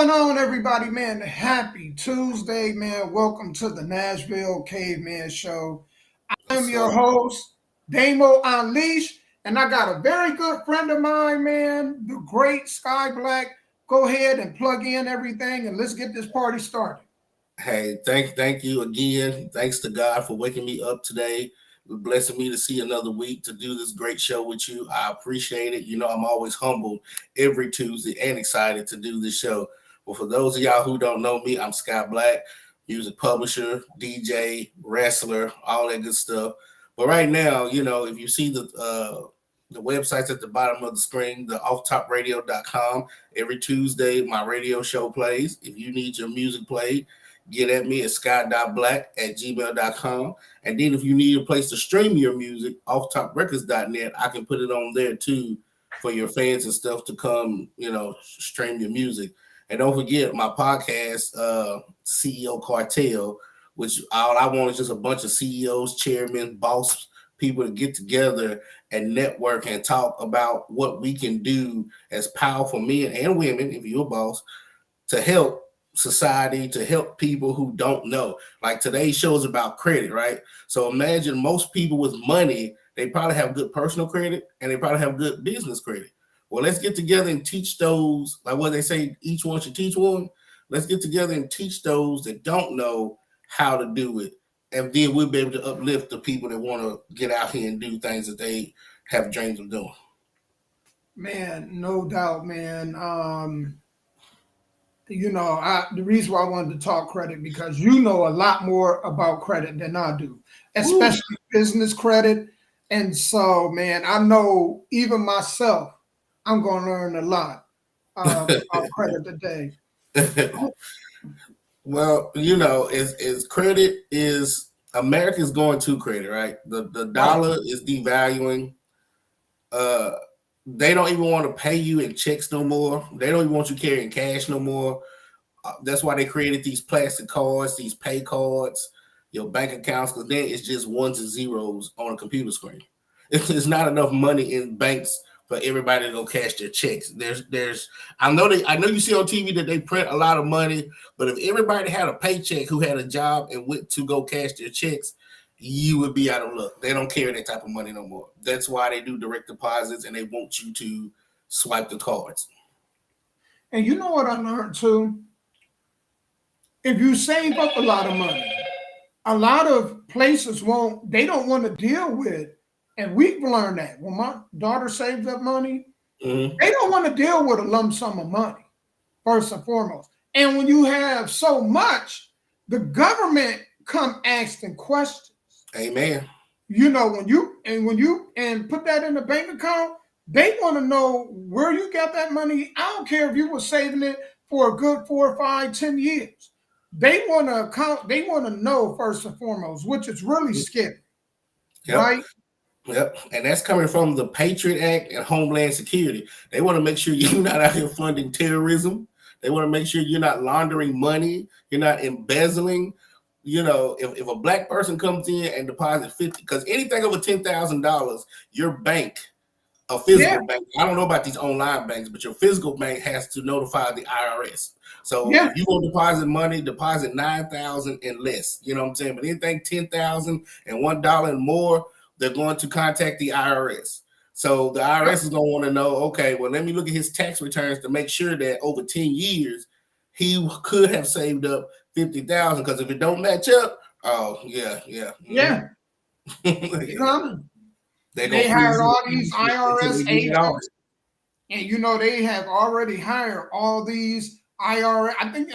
going on, everybody, man? Happy Tuesday, man. Welcome to the Nashville Caveman Show. I'm What's your up? host, Damo Unleash, and I got a very good friend of mine, man, the great Sky Black. Go ahead and plug in everything, and let's get this party started. Hey, thank you again. Thanks to God for waking me up today, blessing me to see another week to do this great show with you. I appreciate it. You know, I'm always humbled every Tuesday and excited to do this show. Well, for those of y'all who don't know me, I'm Scott Black, music publisher, DJ, wrestler, all that good stuff. But right now, you know, if you see the websites at the bottom of the screen, the offtopradio.com. Every Tuesday, my radio show plays. If you need your music played, get at me at scott.black@gmail.com. And then if you need a place to stream your music, offtoprecords.net, I can put it on there too for your fans and stuff to come, you know, stream your music. And don't forget my podcast, CEO Cartel, which all I want is just a bunch of CEOs, chairmen, boss people to get together and network and talk about what we can do as powerful men and women, if you're a boss, to help society, to help people who don't know. Like today's show is about credit, right? So imagine most people with money, they probably have good personal credit and they probably have good business credit. Well, let's get together and teach those, like what they say, each one should teach one. Let's get together and teach those that don't know how to do it. And then we'll be able to uplift the people that want to get out here and do things that they have dreams of doing. Man, no doubt, man. The reason why I wanted to talk credit because you know a lot more about credit than I do, Woo. especially business credit. And so, man, I know even myself, I'm going to learn a lot about credit today. Well, you know, is credit is America's going to credit, right? The Right. dollar is devaluing. Uh, they don't even want to pay you in checks no more. They don't even want you carrying cash no more. That's why they created these plastic cards, these pay cards, your bank accounts, because then it's just ones and zeros on a computer screen. It's not enough money in banks for everybody to go cash their checks. I know you see on TV that they print a lot of money, but if everybody had a paycheck who had a job and went to go cash their checks, you would be out of luck. They don't carry that type of money no more. That's why they do direct deposits and they want you to swipe the cards. And you know what I learned too? If you save up a lot of money, a lot of places they don't want to deal with, and we've learned that. When my daughter saves up money, Mm-hmm. they don't want to deal with a lump sum of money, first and foremost. And when you have so much, the government come asking questions. Amen. When you put that in the bank account, they want to know where you got that money. I don't care if you were saving it for a good 4, 5, 10 years. They want to know first and foremost, which is really scary, Yep. right? Yep, and that's coming from the Patriot Act and Homeland Security. They want to make sure you're not out here funding terrorism. They want to make sure you're not laundering money, you're not embezzling. You know, if a black person comes in and deposits 50, because anything over $10,000, your bank, a Yeah, physical bank, I don't know about these online banks, but your physical bank has to notify the IRS. So yeah, if you go deposit money, deposit 9,000 and less. You know what I'm saying? But anything 10,000 and $1 and more, they're going to contact the IRS. So the IRS is going to want to know, okay, well, let me look at his tax returns to make sure that over 10 years he could have saved up 50,000. Because if it don't match up, oh yeah, yeah. yeah. It's Yeah. coming. They're They gonna freeze hired it all these until IRS they get it off. agents, and they have already hired all these IRS. I think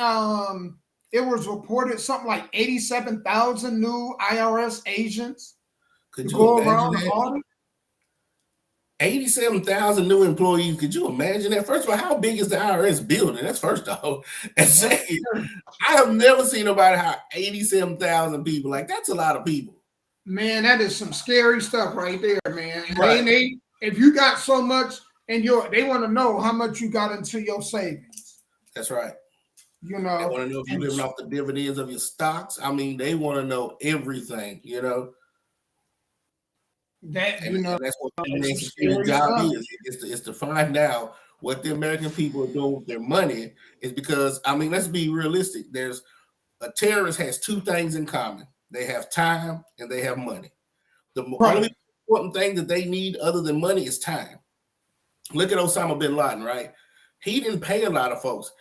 it was reported something like 87,000 new IRS agents to Could you go imagine around the that? audit. 87,000 new employees. Could you imagine that? First of all, how big is the IRS building? That's first off. And Yes, second, sir. I have never seen nobody hire 87,000 people. Like, that's a lot of people. Man, that is some scary stuff right there, man. And Right. if you got so much they want to know how much you got into your savings. That's right. You They know, want to know if you're and living off the dividends of your stocks. I mean, they want to know everything, you know? that And that's what it's Homeland some Security scary job stuff. is. It's to find out what the American people are doing with their money is because, I mean, let's be realistic. There's a terrorist has two things in common. They have time and they have money. The only important thing that they need other than money is time. Look at Osama bin Laden, right? He didn't pay a lot of folks.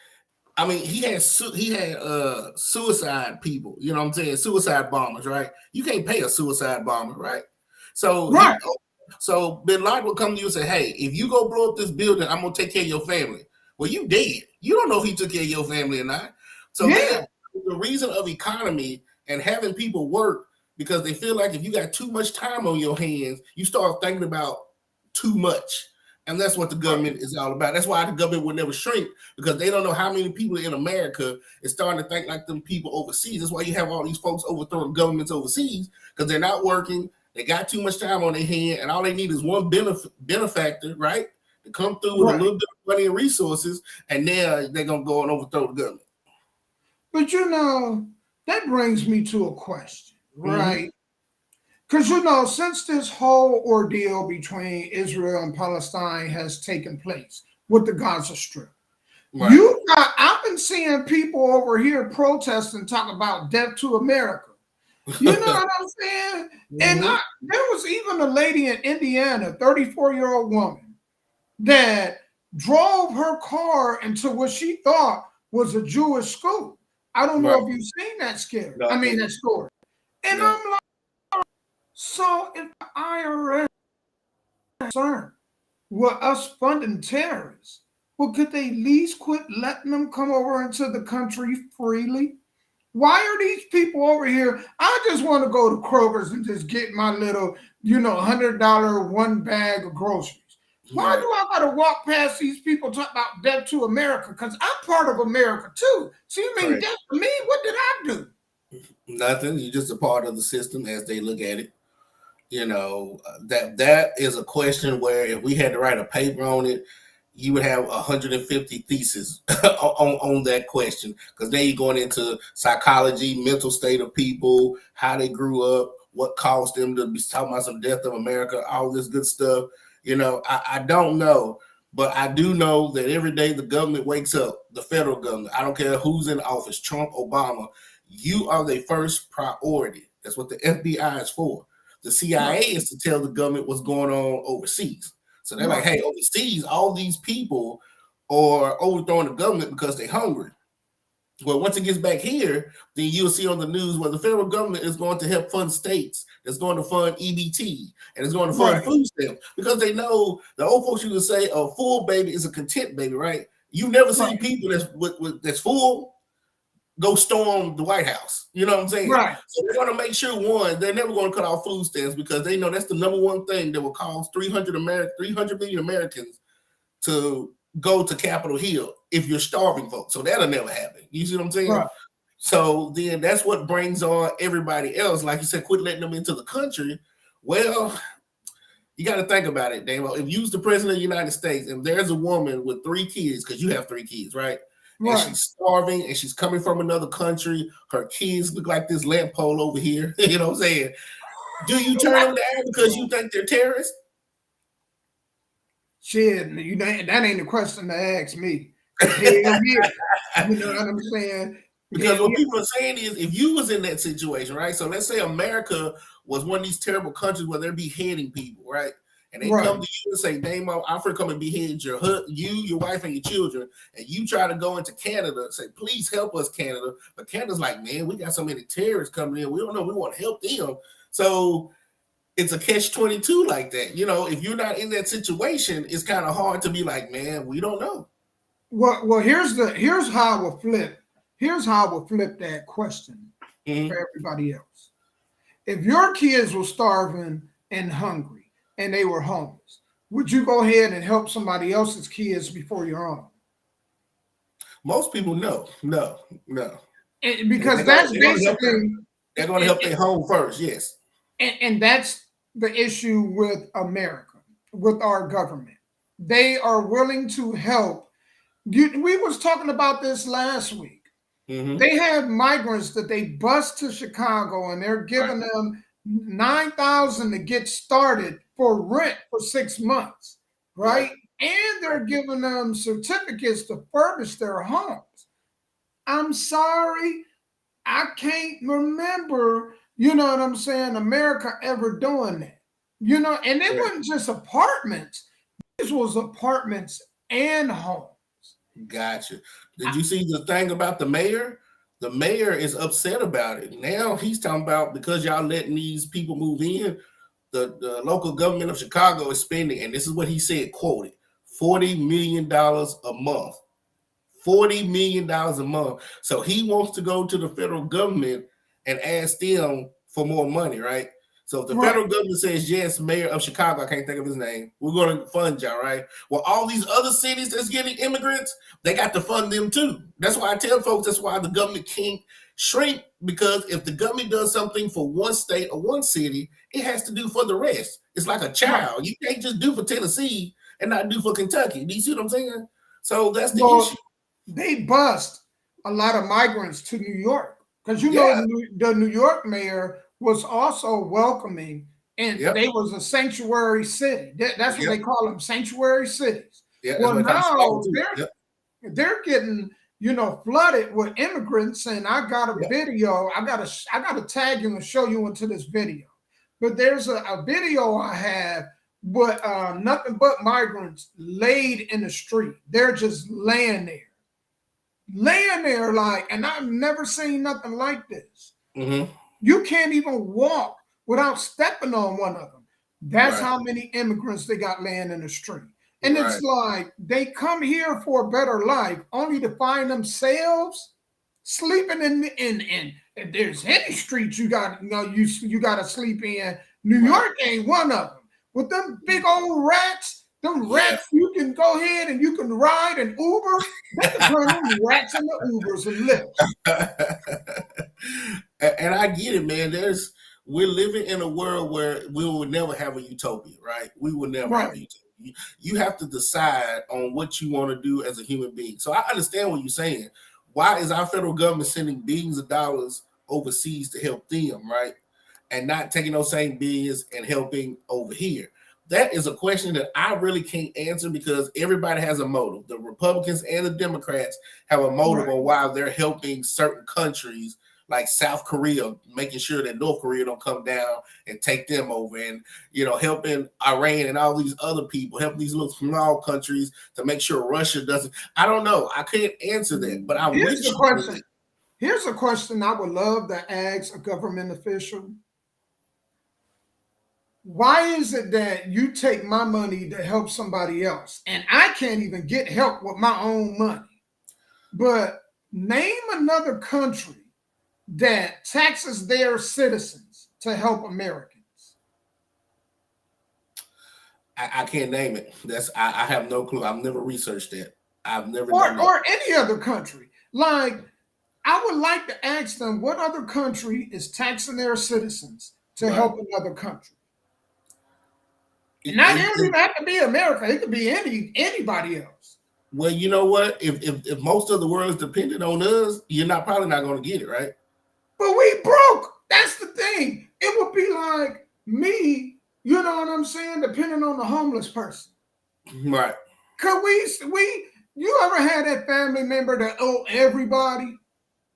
I mean, he had suicide people, you know what I'm saying? Suicide bombers, right? You can't pay a suicide bomber, right? So so bin Laden will come to you and say, hey, if you go blow up this building, I'm gonna take care of your family. Well, you dead. You don't know if he took care of your family or not. So the reason of economy and having people work, because they feel like if you got too much time on your hands, you start thinking about too much. And that's what the government is all about. That's why the government will never shrink, because they don't know how many people in America is starting to think like them people overseas. That's why you have all these folks overthrowing governments overseas, because they're not working. They got too much time on their hand, and all they need is one benefactor, right, to come through with a little bit of money and resources, and now they're going to go and overthrow the government. But, you know, that brings me to a question, right? Because, you know, since this whole ordeal between Israel and Palestine has taken place with the Gaza Strip, I've been seeing people over here protesting, talking about death to America. You know what I'm saying? And there was even a lady in Indiana, 34-year-old woman, that drove her car into what she thought was a Jewish school. I don't know if you've seen that scare. I mean, that story. And I'm like, so if the IRS is concerned with us funding terrorists, well, could they at least quit letting them come over into the country freely? Why are these people over here? I just want to go to Kroger's and just get my little, you know, $100 one bag of groceries. Why do I got to walk past these people talking about death to America? Because I'm part of America too. So you mean death to me? What did I do? Nothing. You're just a part of the system as they look at it. You know, that is a question where if we had to write a paper on it, you would have 150 theses on that question, because then you're going into psychology, mental state of people, how they grew up, what caused them to be talking about some death of America, all this good stuff. You know, I don't know, but I do know that every day the government wakes up, the federal government, I don't care who's in office, Trump, Obama, you are the first priority. That's what the FBI is for. The CIA is to tell the government what's going on overseas. So they're like, hey, overseas, all these people are overthrowing the government because they're hungry. Well, once it gets back here, then you'll see on the news where the federal government is going to help fund states. It's going to fund EBT, and it's going to fund food stamps, because they know the old folks used to say a full baby is a content baby, right? You've never seen people that's full go storm the White House. You know what I'm saying? Right. So they're going to make sure, one, they're never going to cut off food stamps, because they know that's the number one thing that will cause 300 million Americans to go to Capitol Hill if you're starving folks. So that'll never happen. You see what I'm saying? Right. So then that's what brings on everybody else. Like you said, quit letting them into the country. Well, you got to think about it, Damo. If you was the president of the United States and there's a woman with 3 kids, because you have 3 kids, right? And she's starving and she's coming from another country. Her kids look like this lamp pole over here. You know what I'm saying? Do you turn them down because you think they're terrorists? Shit, you know, that ain't a question to ask me. You know what I'm saying? Because what people are saying is, if you was in that situation, right? So let's say America was one of these terrible countries where they're beheading people, right? And they come to you and say, Damo, I'm going to come and behead your wife, and your children. And you try to go into Canada, say, please help us, Canada. But Canada's like, man, we got so many terrorists coming in. We don't know. We want to help them. So it's a catch-22 like that. You know, if you're not in that situation, it's kind of hard to be like, man, we don't know. Well, here's how I will flip. Here's how I will flip that question for everybody else. If your kids were starving and hungry, and they were homeless, would you go ahead and help somebody else's kids before your own? Most people no. Because that's basically they're going to help their home first, yes. And that's the issue with America, with our government. They are willing to help. We was talking about this last week. They have migrants that they bus to Chicago, and they're giving them $9,000 to get started for rent for 6 months, right? and they're giving them certificates to furbish their homes. I'm sorry, I can't remember, you know what I'm saying, America ever doing that. You know, and it wasn't just apartments. This was apartments and homes. Gotcha. Did you see the thing about the mayor? The mayor is upset about it. Now he's talking about because y'all letting these people move in, the local government of Chicago is spending, and this is what he said, quoted, $40 million a month. $40 million a month. So he wants to go to the federal government and ask them for more money, right? So if the federal government says, yes, mayor of Chicago, I can't think of his name, we're going to fund y'all, right? Well, all these other cities that's getting immigrants, they got to fund them too. That's why I tell folks, that's why the government can't shrink, because if the government does something for one state or one city, it has to do for the rest. It's like a child. You can't just do for Tennessee and not do for Kentucky. Do you see what I'm saying? So that's the issue. They bust a lot of migrants to New York because you know the New York mayor was also welcoming, and they was a sanctuary city. That's what they call them, sanctuary cities. Well, now they're getting, you know, flooded with immigrants, and I got a video. I got to tag you and show you into this video. But there's a video I have with nothing but migrants laid in the street. They're just laying there like, and I've never seen nothing like this. You can't even walk without stepping on one of them. That's how many immigrants they got laying in the street. And it's like they come here for a better life only to find themselves sleeping in if there's any streets you got, you know, you got to sleep in. New York ain't one of them. With them big old rats, you can go ahead and you can ride an Uber. They can turn them rats into Ubers and live. And I get it, man. We're living in a world where we will never have a utopia, right? We will never have a utopia. You have to decide on what you want to do as a human being. So I understand what you're saying. Why is our federal government sending billions of dollars overseas to help them, right? And not taking those same billions and helping over here? That is a question that I really can't answer because everybody has a motive. The Republicans and the Democrats have a motive on why they're helping certain countries like South Korea, making sure that North Korea don't come down and take them over, and, you know, helping Iran and all these other people, helping these little small countries to make sure Russia doesn't. I don't know. I can't answer that, but Here's a question I would love to ask a government official. Why is it that you take my money to help somebody else and I can't even get help with my own money? But name another country that taxes their citizens to help Americans. I can't name it. I have no clue. I've never researched that. I've never done or any other country. Like, I would like to ask them what other country is taxing their citizens to help another country. Not even have to be America. It could be anybody else. Well, you know what? If most of the world is dependent on us, you're probably not going to get it, right? But we broke. That's the thing. It would be like me, you know what I'm saying, depending on the homeless person. Right. Could you ever had that family member that owe everybody?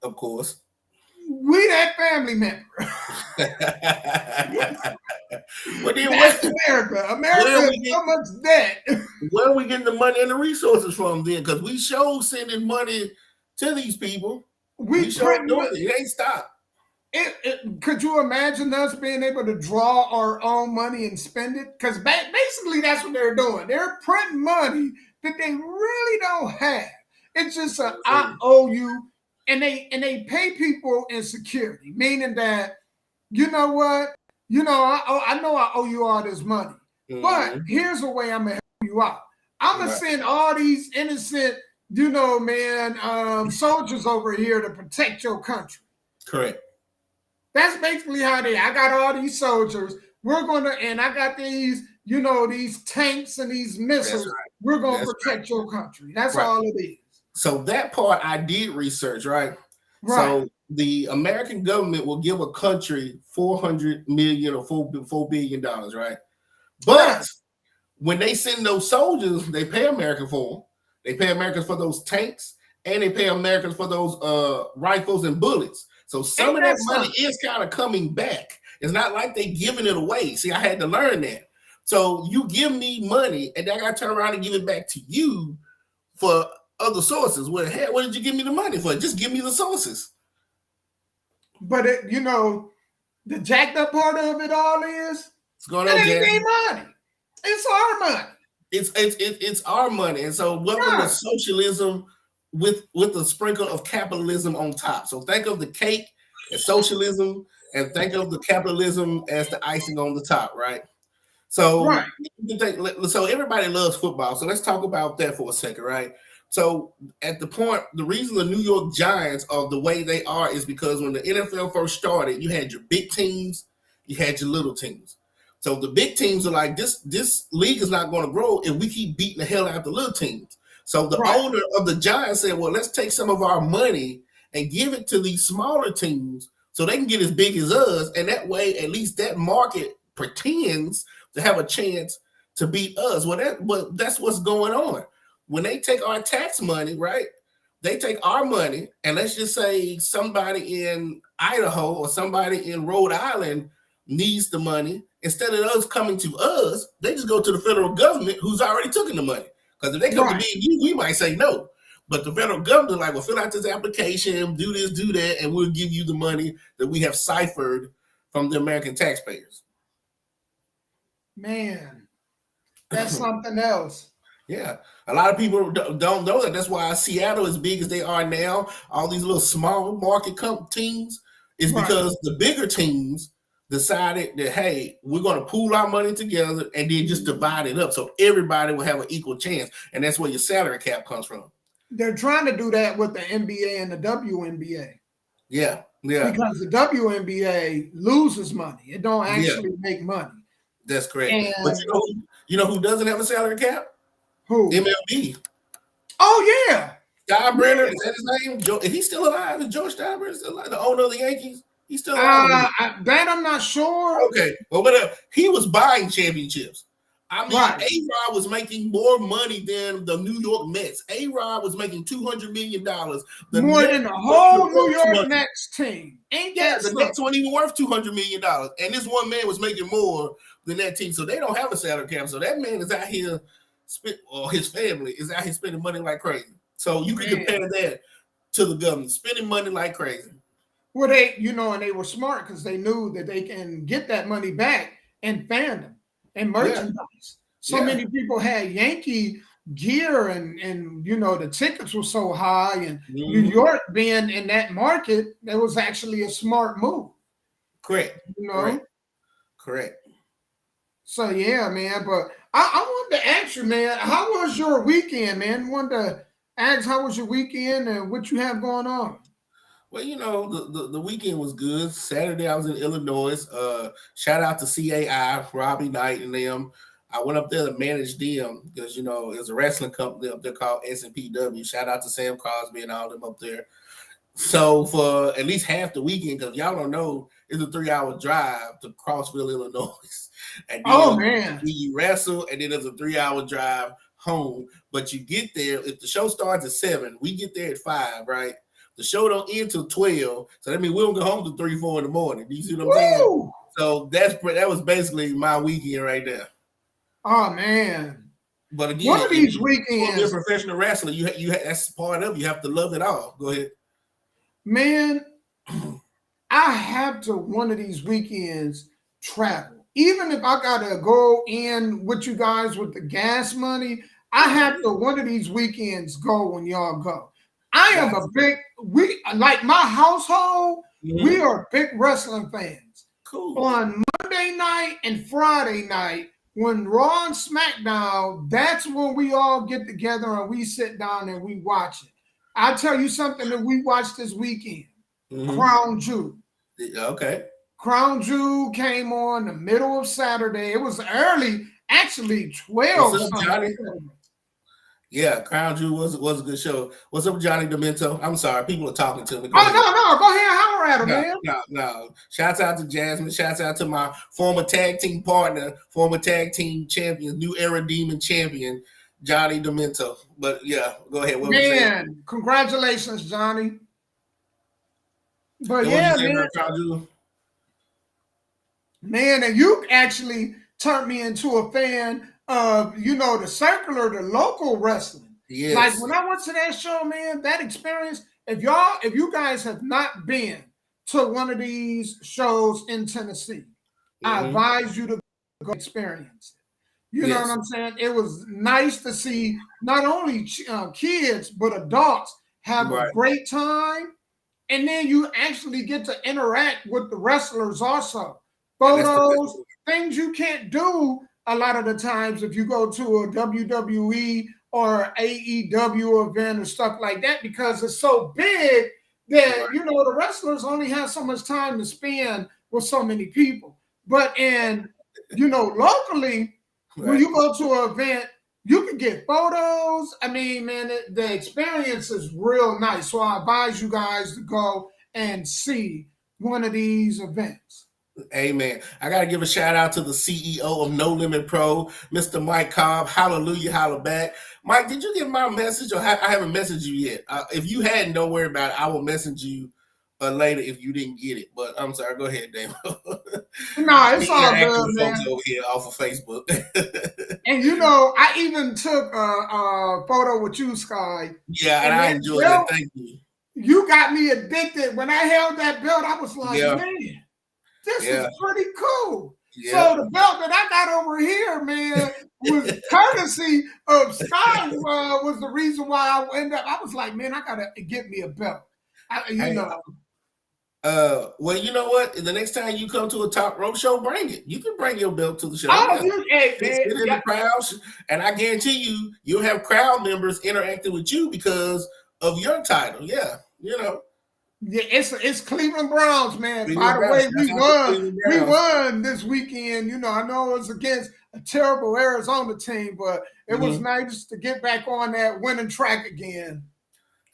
Of course. We that family member. Well, then that's America. America is so much debt. Where are we getting the money and the resources from then? Because we show sending money to these people. We show doing it. It ain't stopped. Could you imagine us being able to draw our own money and spend it? Because basically that's what they're doing. They're printing money that they really don't have. It's just I owe you. And they pay people in security, meaning that, you know what, you know, I know I owe you all this money, but here's a way I'm gonna help you out. I'm gonna send all these innocent, you know, man, soldiers over here to protect your country. Correct. That's basically how I got all these soldiers. And I got these, you know, these tanks and these missiles. Right. We're gonna protect your country. That's all it is. So that part I did research, right? So the American government will give a country $400 million or $4 billion, right? But when they send those soldiers, they pay American for them. They pay Americans for those tanks, and they pay Americans for those rifles and bullets. So some Ain't of that that money something? is kind of coming back. It's not like they giving it away. See, I had to learn that. So you give me money, and then I got to turn around and give it back to you for other sources. Well, hey, what did you give me the money for? Just give me the sources. But the jacked up part of it all is What's going it on, ain't Jack? their money. It's our money. It's our money, and so welcome to Right. socialism with a sprinkle of capitalism on top. So think of the cake as socialism, and think of the capitalism as the icing on the top, right? So, Right. so everybody loves football. So let's talk about that for a second, right? So at the point, the reason the New York Giants are the way they are is because when the NFL first started, you had your big teams, you had your little teams. So the big teams are like, this league is not going to grow if we keep beating the hell out of the little teams. So the Right. owner of the Giants said, well, let's take some of our money and give it to these smaller teams so they can get as big as us. And that way, at least that market pretends to have a chance to beat us. Well, that's what's going on. When they take our tax money, right? They take our money, and let's just say somebody in Idaho or somebody in Rhode Island needs the money. Instead of us coming to us, they just go to the federal government who's already taken the money. Because if they come to me and you, we might say no. But the federal government is like, well, fill out this application, do this, do that, and we'll give you the money that we have ciphered from the American taxpayers. Man, that's something else. Yeah, a lot of people don't know that. That's why Seattle, as big as they are now, all these little small market teams, is Right. because the bigger teams decided that, hey, we're going to pool our money together and then just divide it up so everybody will have an equal chance. And that's where your salary cap comes from. They're trying to do that with the NBA and the WNBA. Yeah, yeah. Because the WNBA loses money. It don't actually make money. That's correct. And But you know who doesn't have a salary cap? who? MLB. Oh, yeah. Steinbrenner, is that his name? Is he still alive? Is George Steinbrenner still alive? The owner of the Yankees? He's still alive. That I'm not sure. Okay. Well, whatever. He was buying championships. I mean, Right. A-Rod was making more money than the New York Mets. A-Rod was making $200 million. More than the whole New York Mets team. Ain't that the Mets weren't even worth $200 million. And this one man was making more than that team. So they don't have a salary cap. So that man is out here, or his family is out here spending money like crazy. So you can compare that to the government, spending money like crazy. Well, and they were smart because they knew that they can get that money back and fandom and merchandise. So many people had Yankee gear and the tickets were so high, and New York being in that market, that was actually a smart move. Correct. Correct. So yeah, man. But I wanted to ask you, man, how was your weekend, man? I wanted to ask how was your weekend and what you have going on. Well, the weekend was good. Saturday I was in Illinois. Shout out to CAI, Robbie Knight and them. I went up there to manage them because there's a wrestling company up there called SPW. Shout out to Sam Crosby and all them up there. So for at least half the weekend, because y'all don't know, it's a 3-hour drive to Crossville, Illinois. And then you wrestle, and then there's a 3-hour drive home. But you get there, if the show starts at 7, we get there at 5, right? The show don't end till 12, so that means we don't go home till 3, 4 in the morning. Do you see what I'm saying? So that was basically my weekend right there. Oh man! But again, one of these weekends, you're a professional wrestler. You that's part of it. You have to love it all. Go ahead, man. I have to one of these weekends travel, even if I gotta go in with you guys with the gas money. I have to one of these weekends go when y'all go. I am like my household, we are big wrestling fans. Cool. On Monday night and Friday night, when Raw and SmackDown, that's when we all get together and we sit down and we watch it. I'll tell you something that we watched this weekend. Crown Jewel. Okay. Crown Jewel came on the middle of Saturday. It was early, actually 12. What's up, Johnny? Yeah, Crown Jewel was a good show. What's up, Johnny Demento? I'm sorry, people are talking to me. Go Oh ahead. no, go ahead, holler at him, No, man. no. Shouts out to Jasmine. Shouts out to my former tag team partner, former tag team champion, New Era Demon champion, Johnny Demento. But yeah, go ahead. What was you saying? Man, congratulations, Johnny. But And what was yeah, you saying man, about Crown Jewel? man, and you actually turned me into a fan of, the circular, the local wrestling. Like Yes. when I went to that show, man, that experience, if you guys have not been to one of these shows in Tennessee, I Mm-hmm. advise you to go experience it. You know what Yes. I'm saying? It was nice to see not only kids, but adults have a Right. great time. And then you actually get to interact with the wrestlers also. And that's the best Photos, one. things you can't do a lot of the times if you go to a WWE or AEW event or stuff like that because it's so big that Right. the wrestlers only have so much time to spend with so many people. But locally, when Right. you go to an event, you can get photos. I mean, man, the experience is real nice. So I advise you guys to go and see one of these events. Amen. I got to give a shout out to the CEO of No Limit Pro, Mr. Mike Cobb. Hallelujah, holla back. Mike, did you get my message or I haven't messaged you yet? If you hadn't, don't worry about it. I will message you later if you didn't get it. But I'm sorry. Go ahead, Dave. No, it's We all interact good, with folks man. over here off of Facebook. And I even took a photo with you, Sky. Yeah, and And I that enjoyed that. belt, Thank you. you got me addicted. When I held that belt, I was like, Yeah, man, this yeah, is pretty cool. yeah. So the belt that I got over here, man, was courtesy of Sky. Was the reason why I ended up. I was like, man, I gotta get me a belt. Hey, well, you know what? The next time you come to a Top Rope show, bring it. You can bring your belt to the show. Oh, Yeah. hey, Sit in man, the crowd, and I guarantee you'll have crowd members interacting with you because of your title. Yeah, yeah, it's Cleveland Browns, man. By Cleveland the Browns. way, Shout out to Cleveland we Browns. won this weekend. I know it was against a terrible Arizona team, but it was nice to get back on that winning track again.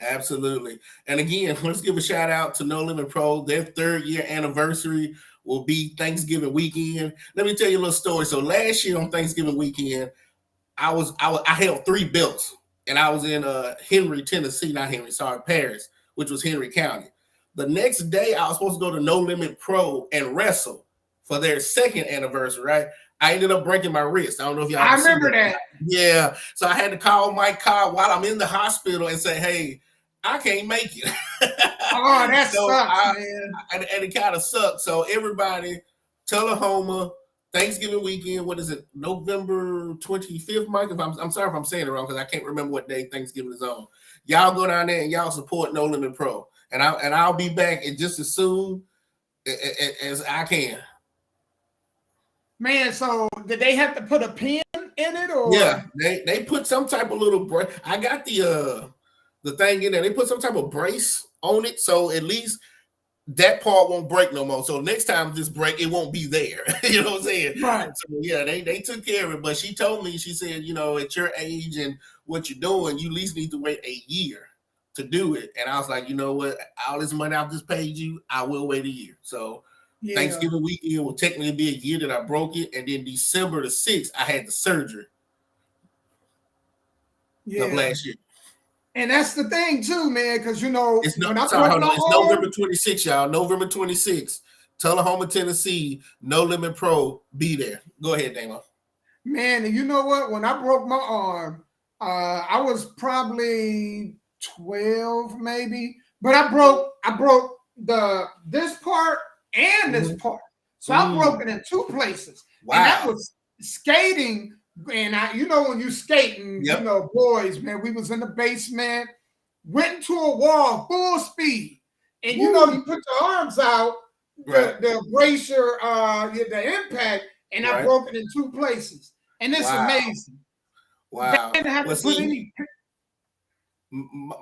Absolutely. And again, let's give a shout out to No Limit Pro. Their 3rd year anniversary will be Thanksgiving weekend. Let me tell you a little story. So last year on Thanksgiving weekend, I held 3 belts, and I was in Henry, Tennessee, not Henry, sorry, Paris, which was Henry County. The next day, I was supposed to go to No Limit Pro and wrestle for their 2nd anniversary, right? I ended up breaking my wrist. I don't know if y'all I remember that. Yeah. So I had to call Mike Cobb while I'm in the hospital and say, hey, I can't make it. Oh, that So sucks, man. and it kind of sucked. So everybody, Tullahoma, Thanksgiving weekend, what is it, November 25th, Mike? I'm sorry if I'm saying it wrong because I can't remember what day Thanksgiving is on. Y'all go down there and y'all support No Limit Pro. And I'll be back in just as soon as I can. Man, so did they have to put a pin in it or Yeah, they put some type of little brace. I got the thing in there. They put some type of brace on it, so at least that part won't break no more. So next time this break, it won't be there. You know what I'm saying? right? So yeah, they took care of it. But she told me, she said, at your age and what you're doing, you at least need to wait a year to do it. And I was like, you know what? All this money I've just paid you, I will wait a year. So Yeah. Thanksgiving weekend will technically be a year that I broke it. And then December the 6th, I had the surgery of last year. And that's the thing too, man, because when I It's broke my It's arm, November 26th, y'all. November 26th, Tullahoma, Tennessee. No Limit Pro. Be there. Go ahead, Damo. man, and you know what? When I broke my arm, I was probably 12, maybe, but I broke this part and this part, so I broke it in 2 places. Wow. And that was skating. And when you skating, boys, man, we was in the basement, went into a wall full speed, and you put your arms out, the brace your the impact, and I broke it in 2 places, and it's amazing. Wow. They didn't have to put any.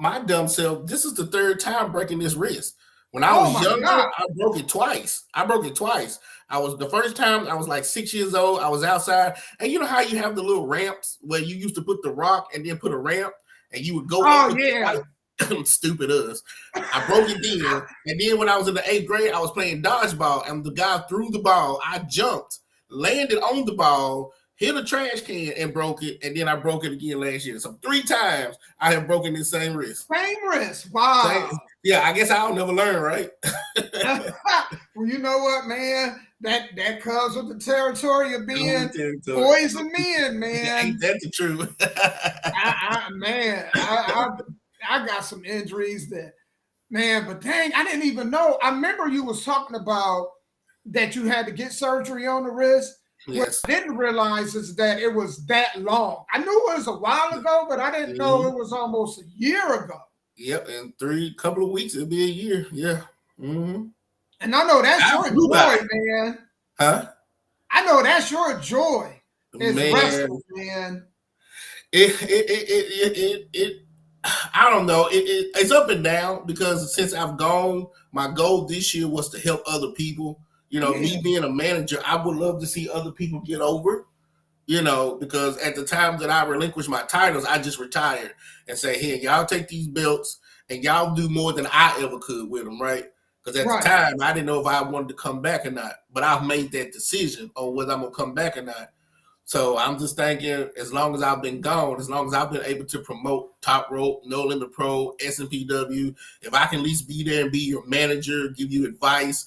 My dumb self. This is the 3rd time breaking this wrist. When I Oh was my younger, God. I broke it twice. I was the first time I was like 6 years old. I was outside, and you know how you have the little ramps where you used to put the rock and then put a ramp, and you would go up Oh and yeah. like stupid us. I broke it then, and then when I was in the 8th grade, I was playing dodgeball, and the guy threw the ball. I jumped, landed on the ball, hit a trash can, and broke it, and then I broke it again last year. So 3 times I have broken this same wrist. Same wrist. Same, Wow. yeah, I guess I'll never learn, right? Well, you know what, man? That comes with the territory of being Territory. poison men, man. Ain't that the truth? I got some injuries that, man, but dang, I didn't even know. I remember you was talking about that you had to get surgery on the wrist. What Yes. I didn't realize is that it was that long. I knew it was a while ago, but I didn't know it was almost a year ago. Yep, in couple of weeks, it'll be a year. Yeah. Mm-hmm. And I know that's your joy, man. Huh? I know that's your joy. It's Man, wrestling, man. it I don't know. It's up and down because since I've gone, my goal this year was to help other people. You know, me being a manager, I would love to see other people get over. You know, because at the time that I relinquished my titles, I just retired and say, "Here, y'all take these belts and y'all do more than I ever could with them," right? Because at the time, I didn't know if I wanted to come back or not. But I've made that decision on whether I'm gonna come back or not. So I'm just thinking, as long as I've been gone, as long as I've been able to promote Top Rope, No Limit Pro, SMPW, if I can at least be there and be your manager, give you advice,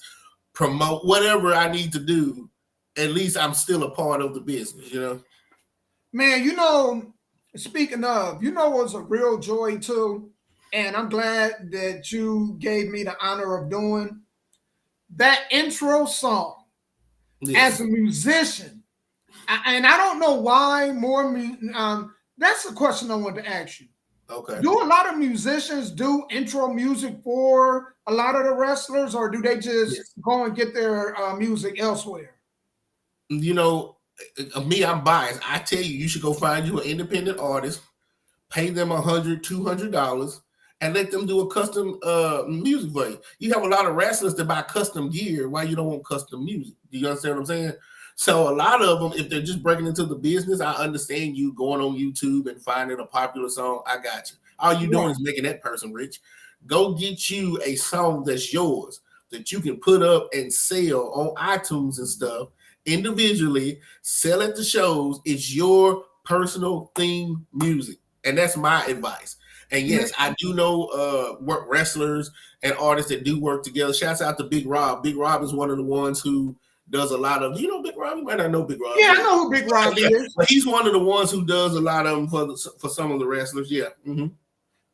promote whatever I need to do, at least I'm still a part of the business, you know? Man, you know, speaking of, you know what's a real joy too? And I'm glad that you gave me the honor of doing that intro song as a musician. And I don't know why that's the question I wanted to ask you. Okay. Do a lot of musicians do intro music for a lot of the wrestlers, or do they just go and get their music elsewhere? You know, me, I'm biased. I tell you, you should go find you an independent artist, pay them $100, $200, and let them do a custom music for you. You have a lot of wrestlers that buy custom gear. Why you don't want custom music? Do you understand what I'm saying? So a lot of them, if they're just breaking into the business, I understand you going on YouTube and finding a popular song. I got you. All you doing is making that person rich. Go get you a song that's yours that you can put up and sell on iTunes and stuff individually, sell at the shows. It's your personal theme music. And that's my advice. And yes, I do know work wrestlers and artists that do work together. Shouts out to Big Rob. Big Rob is one of the ones who does a lot of, you know, Big Rob. You might not know Big Rob. Yeah, I know who Big Rob is. But he's one of the ones who does a lot of them for some of the wrestlers. Yeah. Mm-hmm.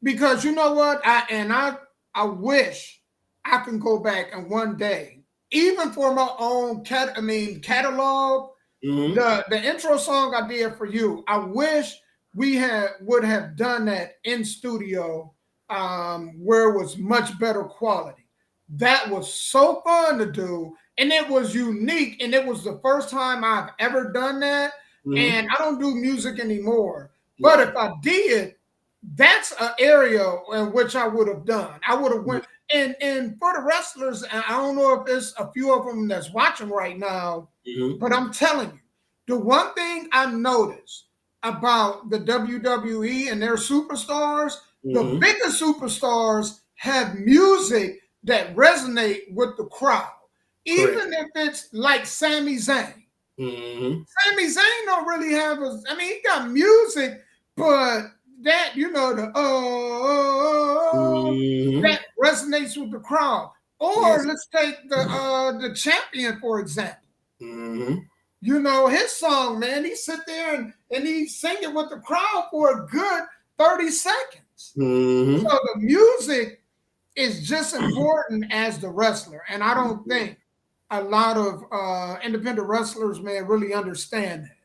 Because you know what, I wish I can go back and one day, even for my own catalog, the intro song I did for you. I wish we would have done that in studio, where it was much better quality. That was so fun to do, and it was unique, and it was the first time I've ever done that. And I don't do music anymore, but if I did, that's an area in which I would have done. I would have went and for the wrestlers, and I don't know if there's a few of them that's watching right now, but I'm telling you, the one thing I noticed about the WWE and their superstars, the bigger superstars have music that resonate with the crowd, even if it's like Sami Zayn. Sami Zayn don't really have he got music, but that, you know, that resonates with the crowd. Or let's take the champion, for example. You know, his song, man, he sit there and he sing it with the crowd for a good 30 seconds. So the music is just important as the wrestler. And I don't think a lot of independent wrestlers, man, really understand that.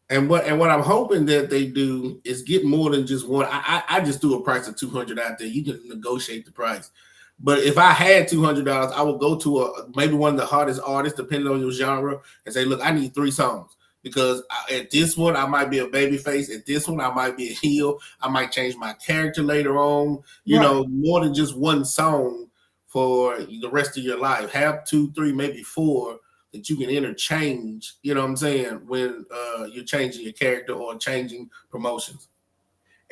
And what I'm hoping that they do is get more than just one. I just threw a price of $200 out there. You can negotiate the price. But if I had $200, I would go to maybe one of the hardest artists, depending on your genre, and say, look, I need 3 songs. Because at this one, I might be a babyface. At this one, I might be a heel. I might change my character later on. You know, more than just one song for the rest of your life. Have 2, 3, maybe 4 that you can interchange, you know what I'm saying, when you're changing your character or changing promotions.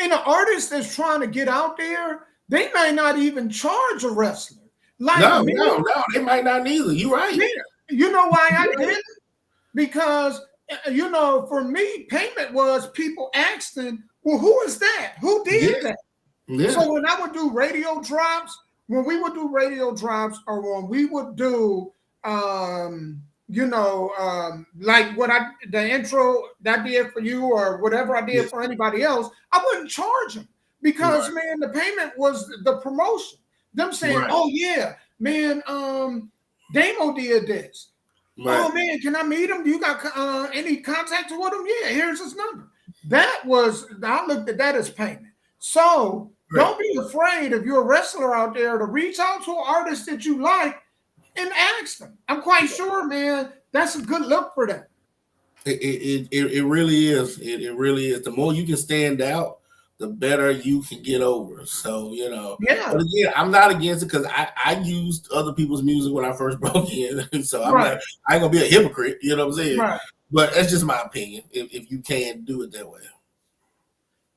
And an artist that's trying to get out there, they might not even charge a wrestler. Like No, me, no, they might not either. You're right. me, you know why I didn't? Because, for me, payment was people asking, well, who is that? Who did that? Yeah. So when I would do radio drops, when we would do radio drops, or when we would do, like the intro that I did for you, or whatever I did for anybody else, I wouldn't charge them because, man, the payment was the promotion. Them saying, oh yeah, man, Damo did this. Oh man, can I meet him? Do you got any contact with him? Yeah, here's his number. I looked at that as payment. So don't be afraid if you're a wrestler out there to reach out to an artist that you like and ask them. I'm quite sure, man, that's a good look for them. It really is. It really is. The more you can stand out, the better you can get over. So, Yeah. But again, I'm not against it because I used other people's music when I first broke in. So I ain't gonna be a hypocrite, you know what I'm saying? Right. But that's just my opinion. If you can do it that way.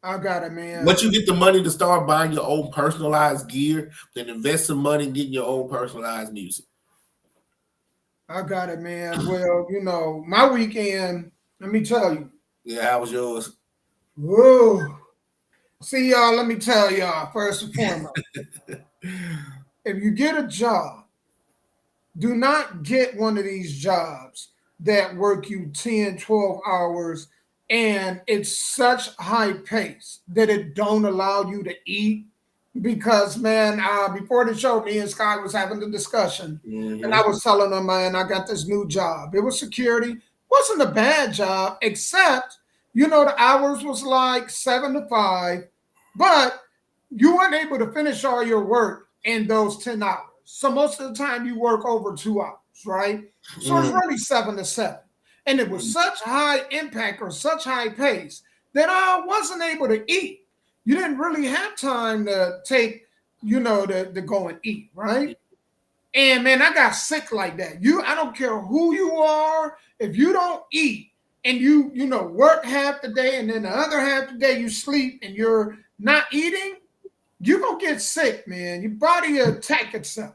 I got it, man. Once you get the money to start buying your own personalized gear, then invest some money in getting your own personalized music. I got it, man. Well, my weekend, let me tell you. Yeah, how was yours? Whoa. See, y'all, let me tell y'all, first and foremost, if you get a job, do not get one of these jobs that work you 10, 12 hours, and it's such high pace that it don't allow you to eat. Because, man, before the show, me and Sky was having a discussion, and I was telling them, man, I got this new job. It was security. Wasn't a bad job, except, the hours was like 7 to 5, but you weren't able to finish all your work in those 10 hours. So most of the time you work over 2 hours, right? So it's really 7 to 7. And it was such high impact or such high pace that I wasn't able to eat. You didn't really have time to take, to go and eat, right? And man, I got sick like that. I don't care who you are, if you don't eat and you work half the day and then the other half the day you sleep and you're not eating, you're gonna get sick, man. Your body will attack itself.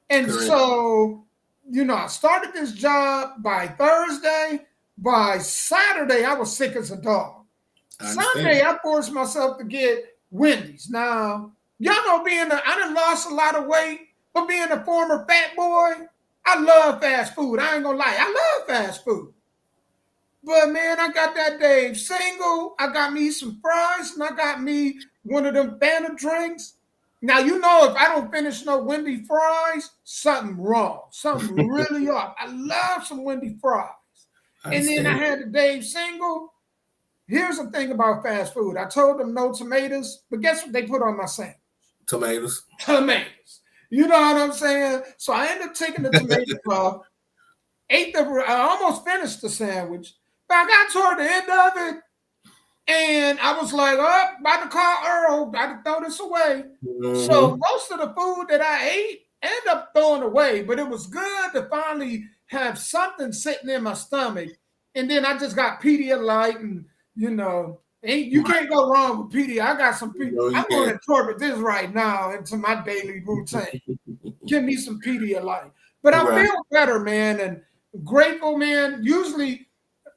And so, I started this job by Thursday. By Saturday, I was sick as a dog. Sunday, I forced myself to get Wendy's. Now, y'all know I done lost a lot of weight, but being a former fat boy, I love fast food. I ain't gonna lie, I love fast food. But man, I got that Dave single. I got me some fries, and I got me one of them Fanta drinks. Now, if I don't finish no Wendy fries, something wrong. Something really off. I love some Wendy fries. And then I had the Dave single. Here's the thing about fast food. I told them no tomatoes, but guess what they put on my sandwich? Tomatoes. You know what I'm saying? So I ended up taking the tomato off, I almost finished the sandwich, but I got toward the end of it, and I was like, about to call Earl, about to throw this away. So most of the food that I ate, I ended up throwing away, but it was good to finally have something sitting in my stomach. And then I just got Pedialyte, and you can't go wrong with Pedialyte. I got some Pedialyte. I'm going to incorporate this right now into my daily routine. Give me some Pedialyte. But I feel better, man, and grateful, man. Usually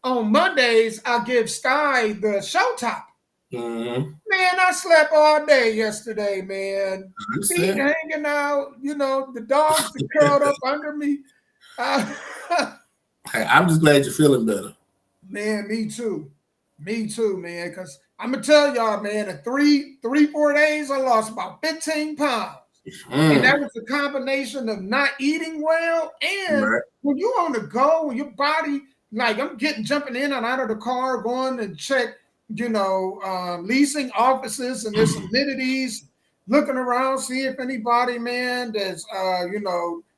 on Mondays, I give Sky the show top. Man, I slept all day yesterday, man. Feet hanging out, the dogs that curled up under me. Hey, I'm just glad you're feeling better. Man, me too. Me too, man. Because I'm going to tell y'all, man, in 4 days, I lost about 15 pounds. And that was a combination of not eating well. And when you're on the go, when your body, like I'm jumping in and out of the car, going and check, leasing offices and there's amenities, looking around, see if anybody, man, that's,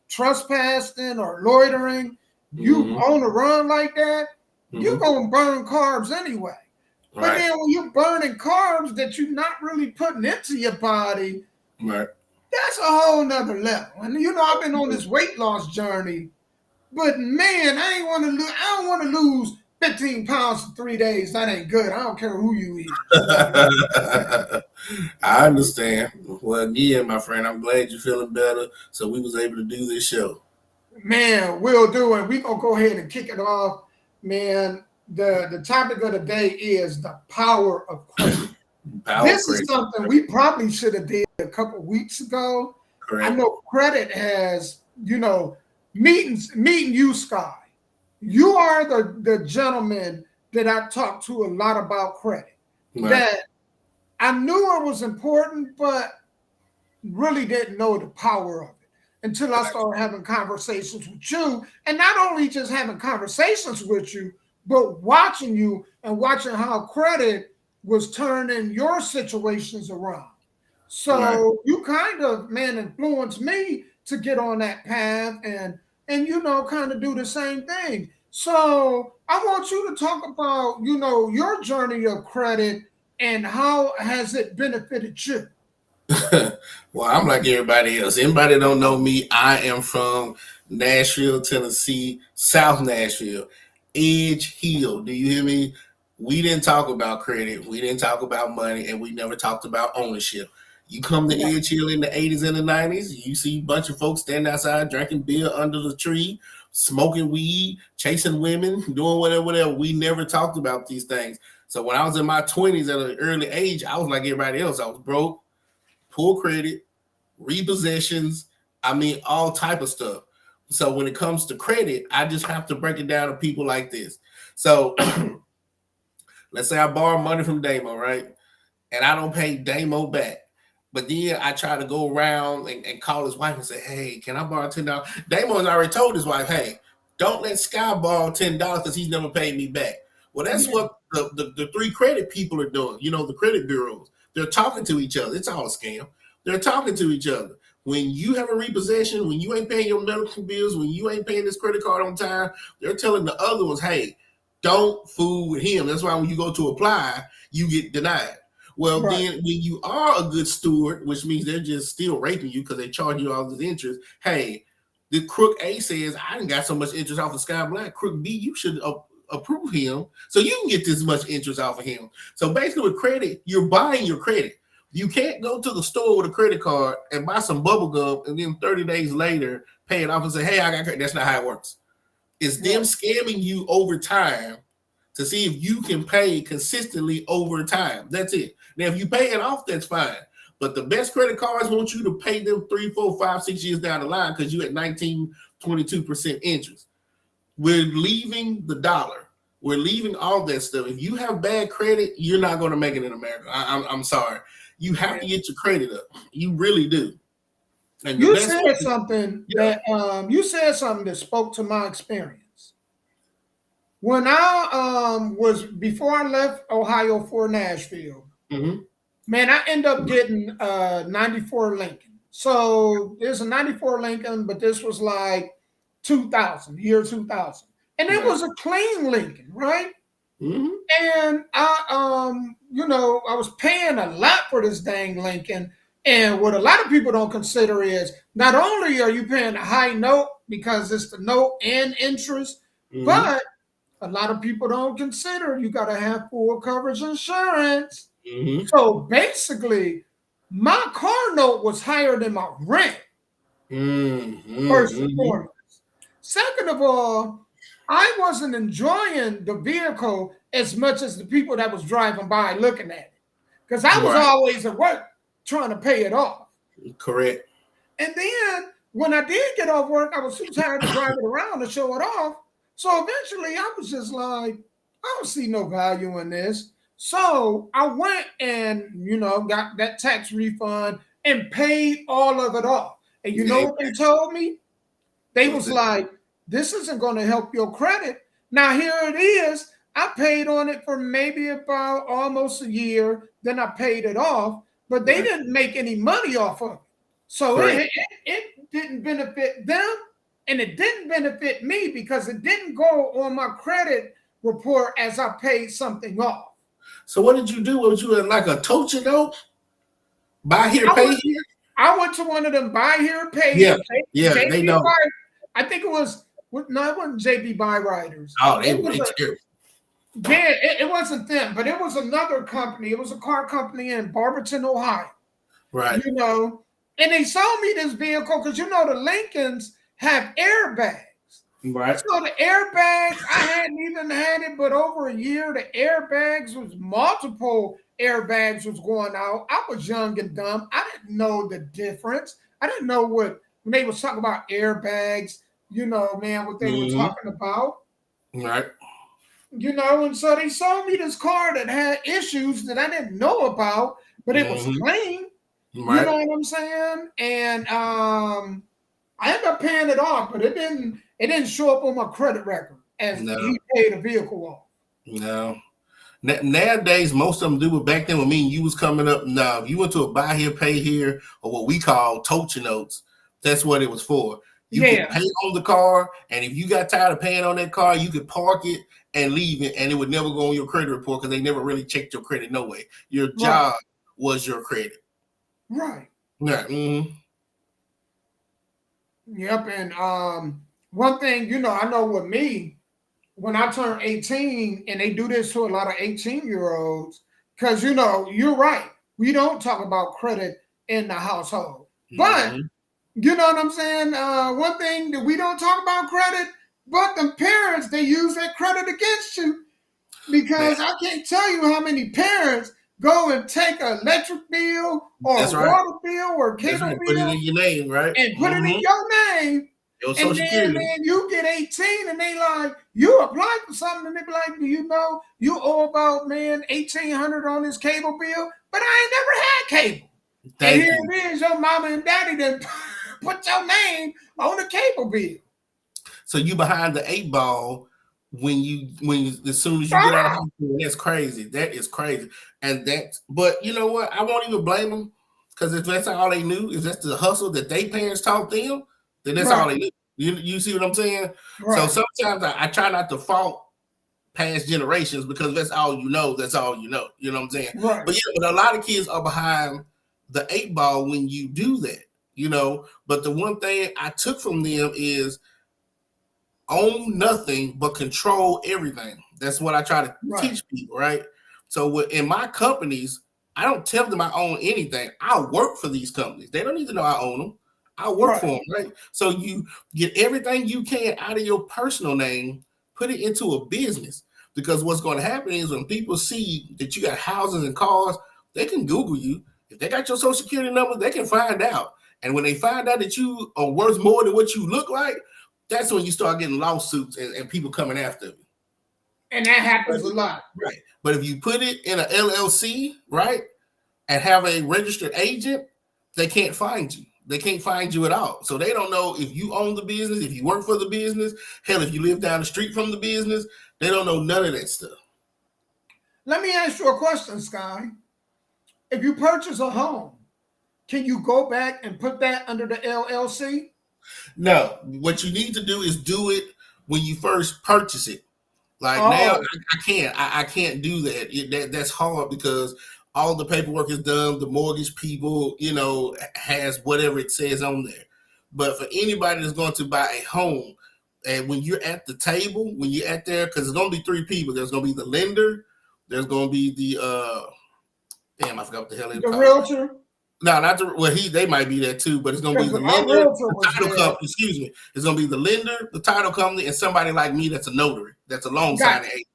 trespassing or loitering. You on a run like that, you're going to burn carbs anyway. Right. But then when you're burning carbs that you're not really putting into your body, that's a whole nother level. And you know, I've been on this weight loss journey, but man, I ain't want to lose. I don't want to lose 15 pounds in 3 days. That ain't good. I don't care who you is. I understand. Well, again, my friend, I'm glad you're feeling better. So we was able to do this show. Man, we'll do it. We gonna go ahead and kick it off, man. The topic of the day is the power of credit. This is something we probably should have did a couple weeks ago. Correct. I know credit has, you know, meeting you, Sky. You are the gentleman that I talked to a lot about credit. Right. That I knew it was important, but really didn't know the power of it until I started having conversations with you. And not only just having conversations with you, but watching you and watching how credit was turning your situations around. So you kind of, man, influenced me to get on that path and you know, kind of do the same thing. So I want you to talk about, you know, your journey of credit and how has it benefited you? Well, I'm like everybody else. Anybody don't know me, I am from Nashville, Tennessee, South Nashville, Edge Hill. Do you hear me? We didn't talk about credit. We didn't talk about money, and we never talked about ownership. You come to Edge Hill in the 80s and the 90s, you see a bunch of folks standing outside drinking beer under the tree, smoking weed, chasing women, doing whatever. We never talked about these things. So when I was in my 20s at an early age, I was like everybody else. I was broke, poor credit, repossessions, I mean, all type of stuff. So when it comes to credit, I just have to break it down to people like this. So let's say I borrow money from Damo, right? And I don't pay Damo back. But then I try to go around and call his wife and say, hey, can I borrow $10? Damo has already told his wife, hey, don't let Sky borrow $10 because he's never paid me back. Well, that's what the three credit people are doing. You know, the credit bureaus. They're talking to each other. It's all a scam. They're talking to each other. When you have a repossession, when you ain't paying your medical bills, when you ain't paying this credit card on time, they're telling the other ones, hey, don't fool with him. That's why when you go to apply, you get denied. Well, then when you are a good steward, which means they're just still raping you because they charge you all this interest, hey, the crook A says, I didn't got so much interest off of Sky Black. Crook B, you should approve him so you can get this much interest off of him. So basically with credit, you're buying your credit. You can't go to the store with a credit card and buy some bubble gum and then 30 days later pay it off and say, hey, I got credit. That's not how it works. It's them scamming you over time to see if you can pay consistently over time. That's it. Now, if you pay it off, that's fine. But the best credit cards want you to pay them 3, 4, 5, 6 years down the line because you at 19, 22% interest. We're leaving the dollar. We're leaving all that stuff. If you have bad credit, you're not going to make it in America. I'm sorry. You have to get your credit up. You really do. And you said something that spoke to my experience. When I before I left Ohio for Nashville, man, I ended up getting a 94 Lincoln. So there's a 94 Lincoln, but this was like 2000, year 2000. And it was a clean Lincoln, right? And I, you know, I was paying a lot for this dang Lincoln. And what a lot of people don't consider is not only are you paying a high note because it's the note and interest, but a lot of people don't consider you got to have full coverage insurance. So basically, my car note was higher than my rent. First and foremost. Second of all, I wasn't enjoying the vehicle as much as the people that was driving by looking at it. Because I was always at work trying to pay it off. Correct. And then when I did get off work, I was too tired to drive it around to show it off. So eventually I was just like, I don't see no value in this. So I went and, you know, got that tax refund and paid all of it off. And you know what they told me? They was like, this isn't going to help your credit. Now here it is. I paid on it for maybe about almost a year. Then I paid it off, but they didn't make any money off of it. So it didn't benefit them and it didn't benefit me because it didn't go on my credit report as I paid something off. So what did you do? Was you like a tocha note? Buy here, pay here? I went to one of them buy here, pay Yeah, here. yeah, they JB don't. Buy. I think it was. No, it wasn't JB Buy Riders. Oh, It was they a terrible. yeah. It wasn't them, but it was another company. It was a car company in Barberton, Ohio. Right, You know, and they sold me this vehicle because you know the Lincolns have airbags. right. So the airbags, I hadn't even had it, but over a year, the airbags was multiple airbags was going out. I was young and dumb. I didn't know the difference. I didn't know what when they was talking about airbags, you know, man, what they were Mm-hmm. talking about. Right. You know, and so they sold me this car that had issues that I didn't know about, but it was Mm-hmm. clean. You Right. know what I'm saying? And I ended up paying it off, but it didn't show up on my credit record as No, he paid the vehicle off. no. Nowadays, most of them do. But back then, when me and you was coming up, now if you went to a buy here, pay here, or what we call tote your notes, that's what it was for. You could Yeah, pay on the car, and if you got tired of paying on that car, you could park it and leave it, and it would never go on your credit report because they never really checked your credit no way. Your right, job was your credit. right. Yeah. Mm-hmm. Yep. And one thing, you know, I know with me, when I turn 18, and they do this to a lot of 18-year-olds, because you know, you're right. We don't talk about credit in the household. But Mm-hmm. you know what I'm saying? One thing that we don't talk about credit, but the parents, they use that credit against you. Man, Because I can't tell you how many parents go and take an electric bill or that's a right. water bill or That's cable right. Put it bill in your name, right? and put it in Mm-hmm. your name. Your And social then, security. man, you get 18 and they like, you apply for something and they be like, do you know you owe about, man, 1,800 on this cable bill? But I ain't never had cable. And Thank here you. it is, your mama and daddy done put your name on the cable bill. So you behind the eight ball as soon as you get out of Ah, high school. That's crazy. That is crazy. But you know what? I won't even blame them because if that's all they knew, if that's the hustle that they parents taught them, then that's all right, they knew. You see what I'm saying? So right, sometimes I try not to fault past generations because that's all you know. That's all you know. You know what I'm saying? right, But yeah, but a lot of kids are behind the eight ball when you do that. You know, but the one thing I took from them is own nothing but control everything. That's what I try to right, teach people, right? So in my companies, I don't tell them I own anything. I work for these companies. They don't need to know I own them. I work for right, them, right? So you get everything you can out of your personal name, put it into a business. Because what's going to happen is when people see that you got houses and cars, they can Google you. If they got your social security number, they can find out. And when they find out that you are worth more than what you look like, that's when you start getting lawsuits and people coming after you. and that But, happens a lot. right. But if you put it in an LLC, right, and have a registered agent, they can't find you. They can't find you at all. So they don't know if you own the business, if you work for the business, hell, if you live down the street from the business, they don't know none of that stuff. Let me ask you a question, Sky. If you purchase a home, can you go back and put that under the LLC? No, what you need to do is do it when you first purchase it. Like now, Oh, I can't. I can't do that. That's hard because all the paperwork is done. The mortgage people, has whatever it says on there. But for anybody that's going to buy a home, and when you're at the table, when you're at there, because there's going to be three people. There's going to be the lender. There's going to be the damn, I forgot what the hell it's the called. realtor? No, not the well. They might be there too, but it's gonna be Because the our lender, realtor the was title there. company. Excuse me. It's gonna be the lender, the title company, and somebody like me that's a notary, that's a loan Got signing agent,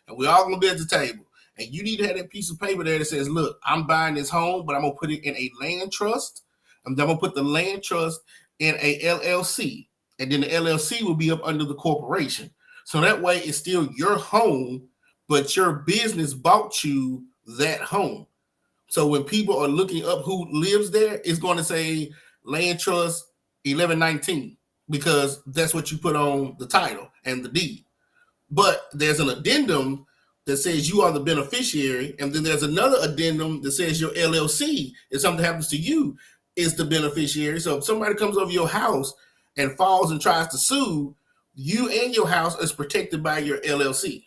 and we're all gonna be at the table. And you need to have that piece of paper there that says, "Look, I'm buying this home, but I'm gonna put it in a land trust. I'm gonna put the land trust in a LLC, and then the LLC will be up under the corporation. So that way, it's still your home, but your business bought you that home." So when people are looking up who lives there, it's going to say Land Trust 1119 because that's what you put on the title and the deed. But there's an addendum that says you are the beneficiary, and then there's another addendum that says your LLC, if something happens to you, is the beneficiary. So if somebody comes over your house and falls and tries to sue, you and your house is protected by your LLC.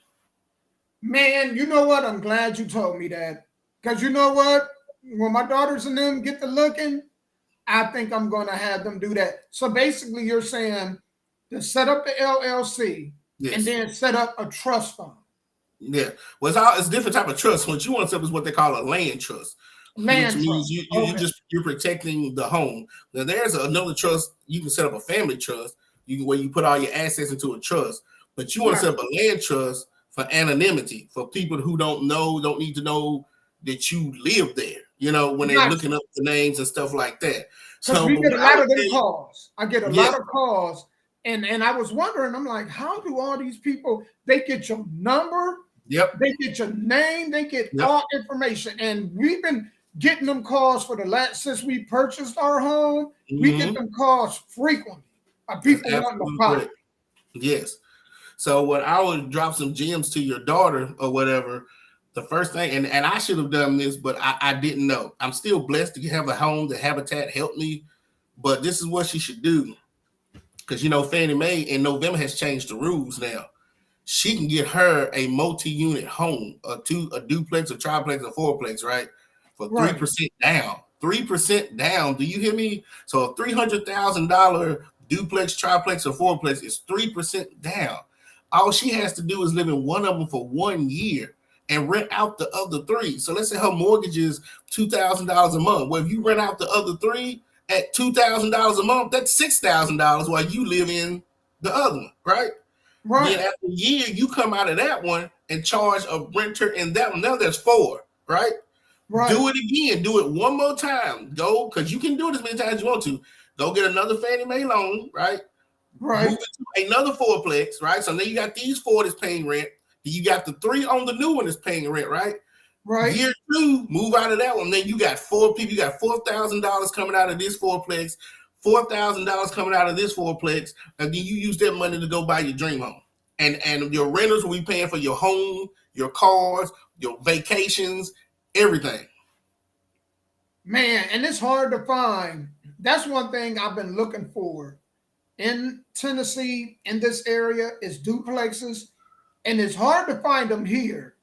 Man, you know what? I'm glad you told me that. Because you know what? When my daughters and them get to looking, I think I'm going to have them do that. So basically, you're saying to set up the LLC Yes. and then set up a trust fund. Yeah. Well, it's different type of trust. What you want to set up is what they call a land trust. Land which means trust. you're protecting the home. Now there's another trust. You can set up a family trust. Where you put all your assets into a trust. But you want to set up a land trust for anonymity, for people who don't need to know that you live there. You know, when they're looking up the names and stuff like that. So we get a lot of them calls. I get a lot of calls, and I was wondering. I'm like, how do all these people? They get your number. Yep. They get your name. They get all information, and we've been getting them calls for the last since we purchased our home. We get them calls frequently. People wanting to buy. Yes. So when I would drop some gems to your daughter or whatever, the first thing, and I should have done this, but I didn't know. I'm still blessed to have a home. The Habitat helped me, but this is what she should do. Because, you know, Fannie Mae in November has changed the rules now. She can get her a multi-unit home, a duplex, a triplex, a fourplex, right? For 3% down. 3% down. Do you hear me? So a $300,000 duplex, triplex, or fourplex is 3% down. All she has to do is live in one of them for 1 year and rent out the other three. So let's say her mortgage is $2,000 a month. Well, if you rent out the other three at $2,000 a month, that's $6,000 while you live in the other one, right? Right. Then after a year, you come out of that one and charge a renter in that one. Now there's 4, right? Right. Do it again. Do it one more time. Go, because you can do it as many times as you want to. Go get another Fannie Mae loan, right? Right. Move it to another fourplex, right? So now you got these 4 that's paying rent. You got the 3 on the new one that's paying rent, right? Right. Year 2, move out of that one. Then you got 4 people. You got $4,000 coming out of this fourplex, $4,000 coming out of this fourplex, and then you use that money to go buy your dream home. And your renters will be paying for your home, your cars, your vacations, everything. Man, and it's hard to find. That's one thing I've been looking for in Tennessee, in this area, is duplexes. And it's hard to find them here.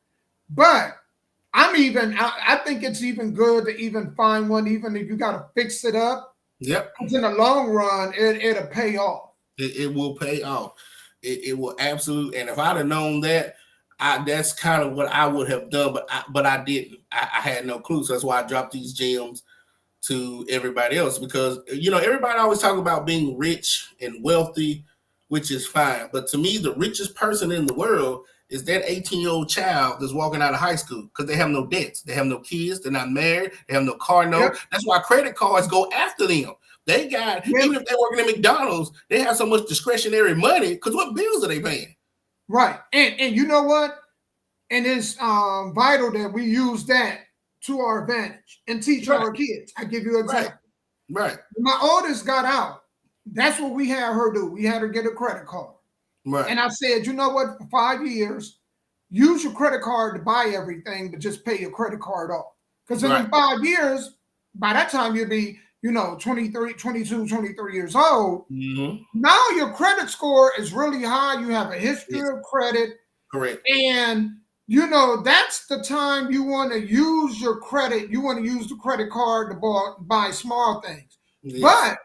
But I think it's even good to even find one, even if you got to fix it up. Yep. Because in the long run, it'll pay off. It will pay off. It will absolutely. And if I'd have known that, that's kind of what I would have done. But I didn't. I had no clue. So that's why I dropped these gems to everybody else. Because, you know, everybody always talk about being rich and wealthy, which is fine. But to me, the richest person in the world is that 18-year-old child that's walking out of high school because they have no debts. They have no kids. They're not married. They have no car note. Yep. That's why credit cards go after them. They got, even if they're working at McDonald's, they have so much discretionary money because what bills are they paying? Right. And you know what? And it's vital that we use that to our advantage and teach our kids. I give you an example. Right. My oldest got out. That's what we had her do. We had her get a credit card. Right. And I said, you know what? For 5 years, use your credit card to buy everything, but just pay your credit card off. Because in 5 years, by that time, you'll be, 22, 23 years old. Mm-hmm. Now your credit score is really high. You have a history of credit. Correct. And, that's the time you want to use your credit. You want to use the credit card to buy small things. Yes. But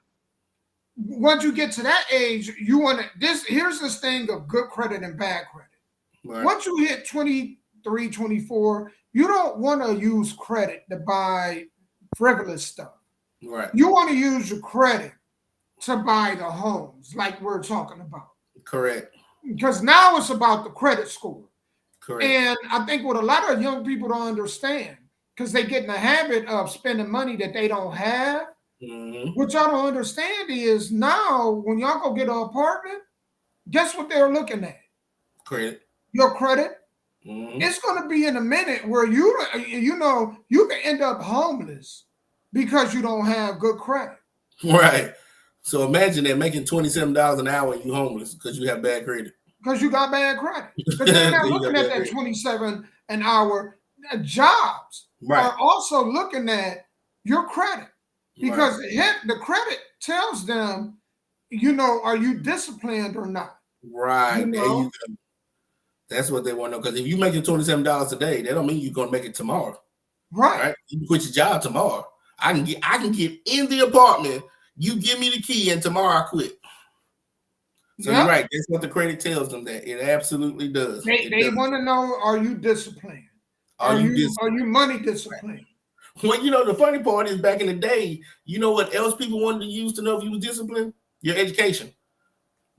once you get to that age, you want to, here's this thing of good credit and bad credit. Right. Once you hit 23, 24, you don't want to use credit to buy frivolous stuff. Right. You want to use your credit to buy the homes like we're talking about. Correct. Because now it's about the credit score. Correct. And I think what a lot of young people don't understand, because they get in the habit of spending money that they don't have. Mm-hmm. What y'all don't understand is now when y'all go get an apartment, guess what they're looking at? Credit. Your credit. Mm-hmm. It's going to be in a minute where you can end up homeless because you don't have good credit. Right. So imagine that making $27 an hour and you homeless because you have bad credit. Because you got bad credit. Because they're not looking at that $27 an hour. Jobs are also looking at your credit. Because the credit tells them, are you disciplined or not? Right. There you go. That's what they want to know. Because if you're making $27 a day, that don't mean you're going to make it tomorrow. Right. You can quit your job tomorrow. I can get in the apartment. You give me the key, and tomorrow I quit. So you're right. That's what the credit tells them. That it absolutely does. They want to know: are you disciplined? Are you money disciplined? Well, the funny part is back in the day, you know what else people wanted to use to know if you was disciplined? Your education.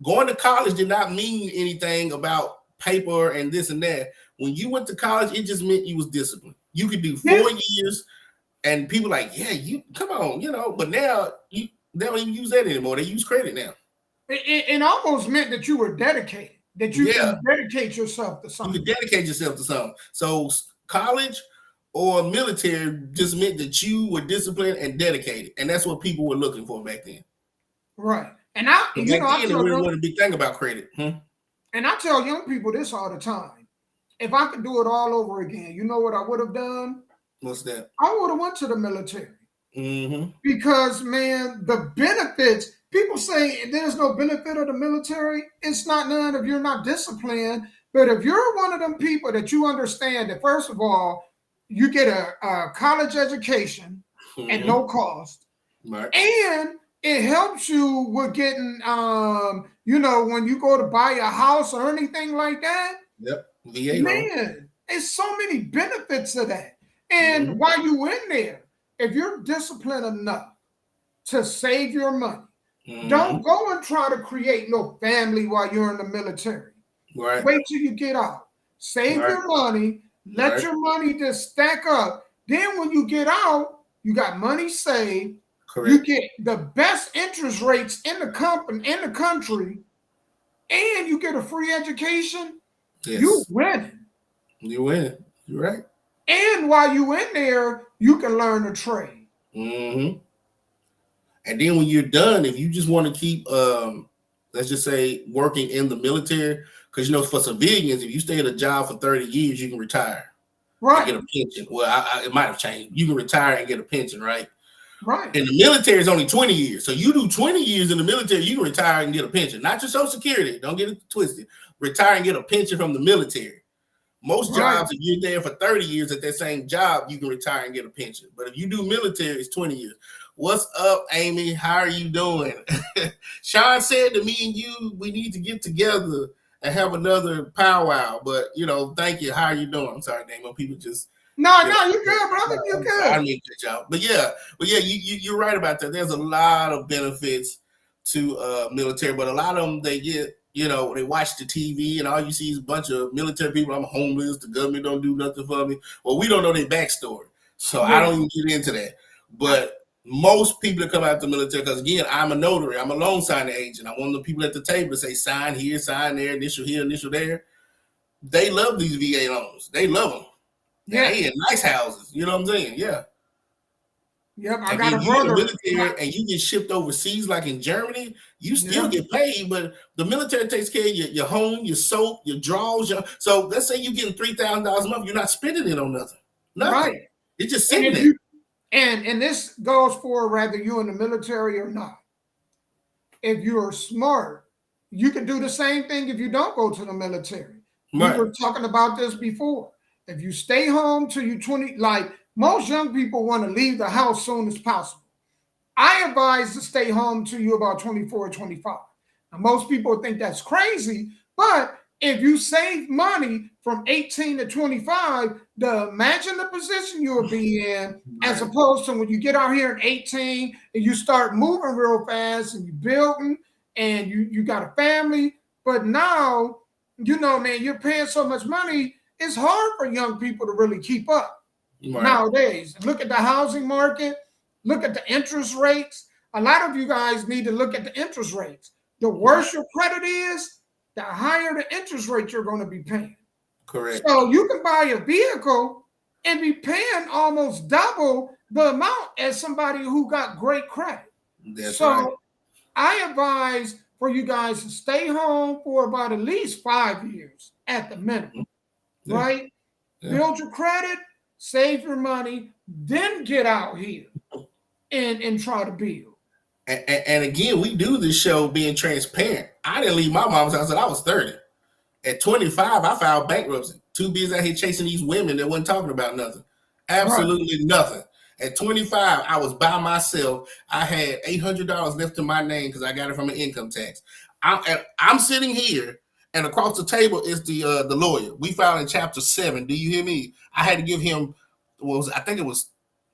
Going to college did not mean anything about paper and this and that. When you went to college, it just meant you was disciplined. You could do 4 years, and people like, yeah, you come on, but now they don't even use that anymore. They use credit now. It almost meant that you were dedicated, that you can dedicate yourself to something. You can dedicate yourself to something. So college or military just meant that you were disciplined and dedicated. And that's what people were looking for back then. Right. And I really wasn't a big thing about credit. And I tell young people this all the time. If I could do it all over again, you know what I would have done? What's that? I would have went to the military. Mm-hmm. Because, man, the benefits, people say there's no benefit of the military. It's not none if you're not disciplined. But if you're one of them people that you understand that, first of all, you get a college education at no cost. Right. And it helps you with getting, when you go to buy a house or anything like that. Yep. VA man, there's so many benefits of that. And while you in there, if you're disciplined enough to save your money, don't go and try to create no family while you're in the military. Right. Wait till you get out. Save your money. Let your money just stack up. Then when you get out, you got money saved. Correct. You get the best interest rates in the country, and you get a free education. Yes. You winning. You winning. You're right. And while you in there, you can learn a trade. Mm-hmm. And then when you're done, if you just want to keep, let's just say, working in the military, because for civilians, if you stay at a job for 30 years, you can retire. Right. And get a pension. Well, it might have changed. You can retire and get a pension, right? Right. And the military is only 20 years. So you do 20 years in the military, you can retire and get a pension. Not your Social Security. Don't get it twisted. Retire and get a pension from the military. Most jobs, if you're there for 30 years at that same job, you can retire and get a pension. But if you do military, it's 20 years. What's up, Amy? How are you doing? Sean said to me and you, we need to get together and have another powwow. But, thank you. How are you doing? I'm sorry, Damon. People just... No, you're good, brother. You're good. I mean, good job. But you're right about that. There's a lot of benefits to military, but a lot of them they get, they watch the TV and all you see is a bunch of military people. I'm homeless. The government don't do nothing for me. Well, we don't know their backstory, so I don't even get into that. But most people that come out of the military, because again, I'm a notary. I'm a loan signing agent. I'm one of the people at the table that say sign here, sign there, initial here, initial there. They love these VA loans. They love them. Yeah, in nice houses. You know what I'm saying? Yeah. Yep, I got a brother. Military and you get shipped overseas, like in Germany, you still get paid, but the military takes care of your home, your soap, your drawers. So let's say you're getting $3,000 a month, you're not spending it on nothing. Right. It's just sitting there. And this goes for whether you're in the military or not. If you're smart, you can do the same thing if you don't go to the military. Right. We were talking about this before. If you stay home till you're 20, like most young people want to leave the house soon as possible. I advise to stay home till you're about 24 or 25. Now, most people think that's crazy, but if you save money from 18 to 25, imagine the position you'll be in, as opposed to when you get out here at 18 and you start moving real fast and you're building and you got a family. But now, man, you're paying so much money, it's hard for young people to really keep up nowadays. Look at the housing market. Look at the interest rates. A lot of you guys need to look at the interest rates. The worse your credit is, the higher the interest rate you're going to be paying. Correct. So you can buy a vehicle and be paying almost double the amount as somebody who got great credit. That's right. I advise for you guys to stay home for about at least 5 years at the minimum. Yeah. Right? Yeah. Build your credit, save your money, then get out here and try to build. And again, we do this show being transparent. I didn't leave my mom's house until I was 30. At 25, I filed bankruptcy. Too busy out here chasing these women that wasn't talking about nothing. Absolutely nothing. At 25, I was by myself. I had $800 left in my name because I got it from an income tax. I'm sitting here, and across the table is the lawyer. We filed in Chapter 7. Do you hear me? I had to give him I think it was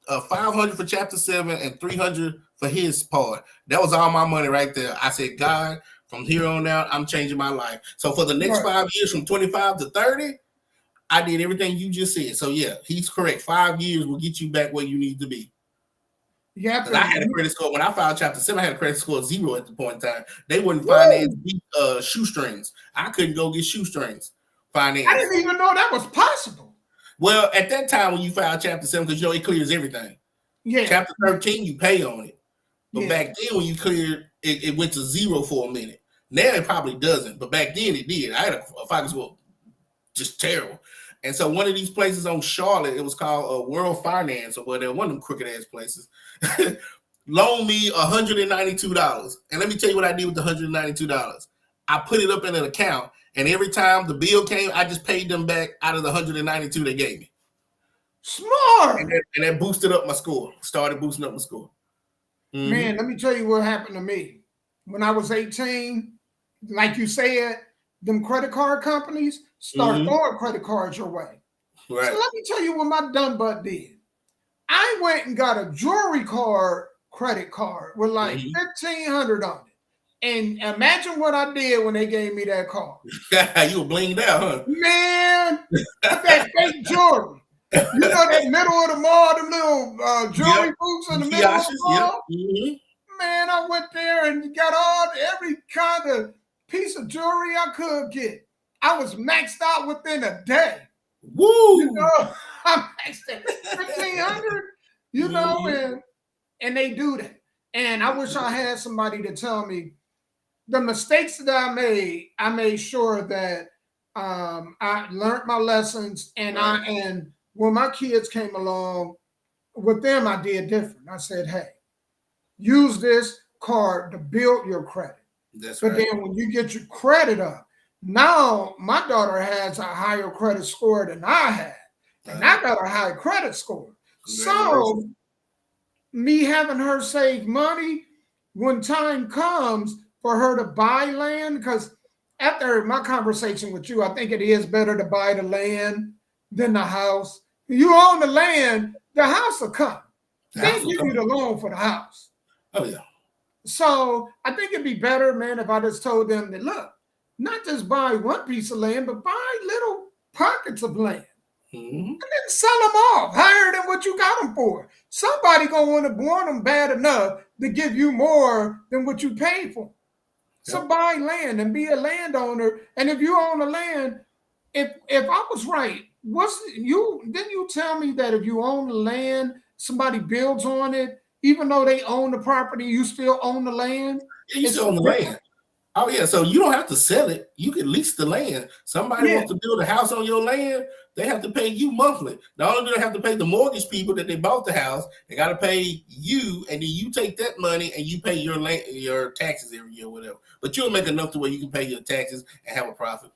500 for Chapter 7 and 300 for his part. That was all my money right there. I said, God, from here on out, I'm changing my life. So for the next 5 years, from 25 to 30, I did everything you just said. So yeah, he's correct. 5 years will get you back where you need to be. Yeah, because I had a credit score when I filed Chapter 7. I had a credit score of 0 at the point in time. They wouldn't finance shoestrings. I couldn't go get shoestrings financed. I didn't even know that was possible. Well, at that time when you filed Chapter 7, because it clears everything. Yeah. Chapter 13, you pay on it. But back then when you cleared, it went to 0 for a minute. Now it probably doesn't, but back then it did. I had a FICO score just terrible. And so one of these places on Charlotte, it was called World Finance or whatever, one of them crooked ass places, loaned me $192. And let me tell you what I did with the $192. I put it up in an account, and every time the bill came, I just paid them back out of the $192 they gave me. Smart. And that boosted up my score. Started boosting up my score. Mm-hmm. Man, let me tell you what happened to me. When I was 18, like you said, them credit card companies start throwing credit cards your way. Right. So let me tell you what my dumb butt did. I went and got a jewelry credit card with like $1,500 on it. And imagine what I did when they gave me that card. You were blinged out, huh? Man, that fake jewelry. You know that middle of the mall, the little jewelry booths in the middle of the mall? Yep. Man, I went there and got every kind of piece of jewelry I could get. I was maxed out within a day. Woo! You know, I'm maxed out 1,500. You know, and they do that. And I wish I had somebody to tell me the mistakes that I made sure that I learned my lessons, and when my kids came along, with them I did different. I said, hey, use this card to build your credit. But then when you get your credit up, now my daughter has a higher credit score than I had. And I got a high credit score. So me having her save money when time comes for her to buy land, because after my conversation with you, I think it is better to buy the land than the house. You own the land, the house will come. They give you the loan for the house. Oh, yeah. So I think it'd be better, man, if I just told them that, look, not just buy one piece of land, but buy little pockets of land. And then sell them off higher than what you got them for. Somebody gonna want them bad enough to give you more than what you paid for. So buy land and be a landowner. And if you own the land, if I was right, didn't you tell me that if you own the land, somebody builds on it, even though they own the property, you still own the land? Yeah, you still own the land. Oh, yeah. So you don't have to sell it. You can lease the land. Somebody wants to build a house on your land, they have to pay you monthly. Not only do they have to pay the mortgage people that they bought the house, they got to pay you, and then you take that money and you pay your taxes every year, whatever. But you'll make enough to where you can pay your taxes and have a profit.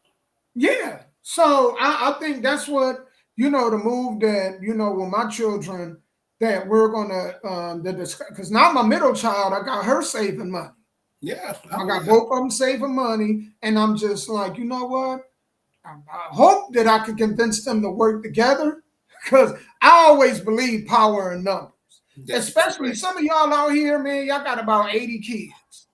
Yeah. So I think that's what, the move that, with my children, that we're going to discuss. Because now my middle child, I got her saving money. Yeah. I got both of them saving money. And I'm just like, you know what? I hope that I can convince them to work together, because I always believe power in numbers. Especially some of y'all out here, man, y'all got about 80 kids.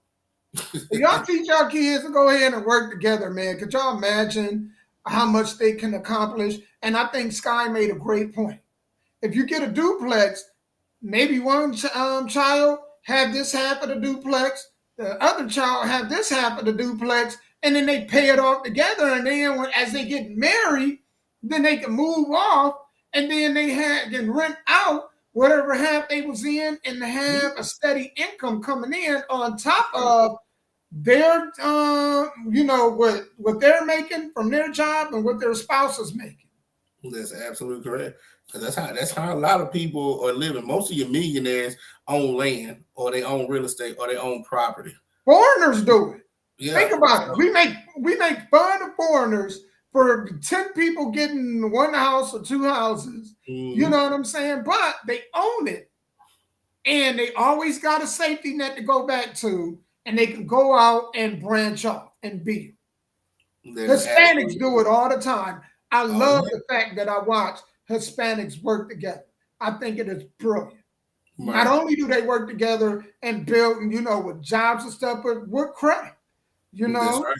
If y'all teach y'all kids to go ahead and work together, man, could y'all imagine how much they can accomplish? And I think Sky made a great point. If you get a duplex, maybe one child have this half of the duplex, the other child have this half of the duplex, and then they pay it off together. And then as they get married, then they can move off, and then they can rent out whatever half they was in and have a steady income coming in on top of their, what they're making from their job and what their spouse is making. That's absolutely correct. Because that's how a lot of people are living. Most of your millionaires own land, or they own real estate, or they own property. Foreigners do it. Yeah. Think about it. We make fun of foreigners for 10 people getting one house or two houses. You know what I'm saying? But they own it. And they always got a safety net to go back to, and they can go out and branch off and build. Hispanics do it all the time. I love the fact that I watch Hispanics work together. I think it is brilliant. Right. Not only do they work together and build, with jobs and stuff, but we're crack. That's right.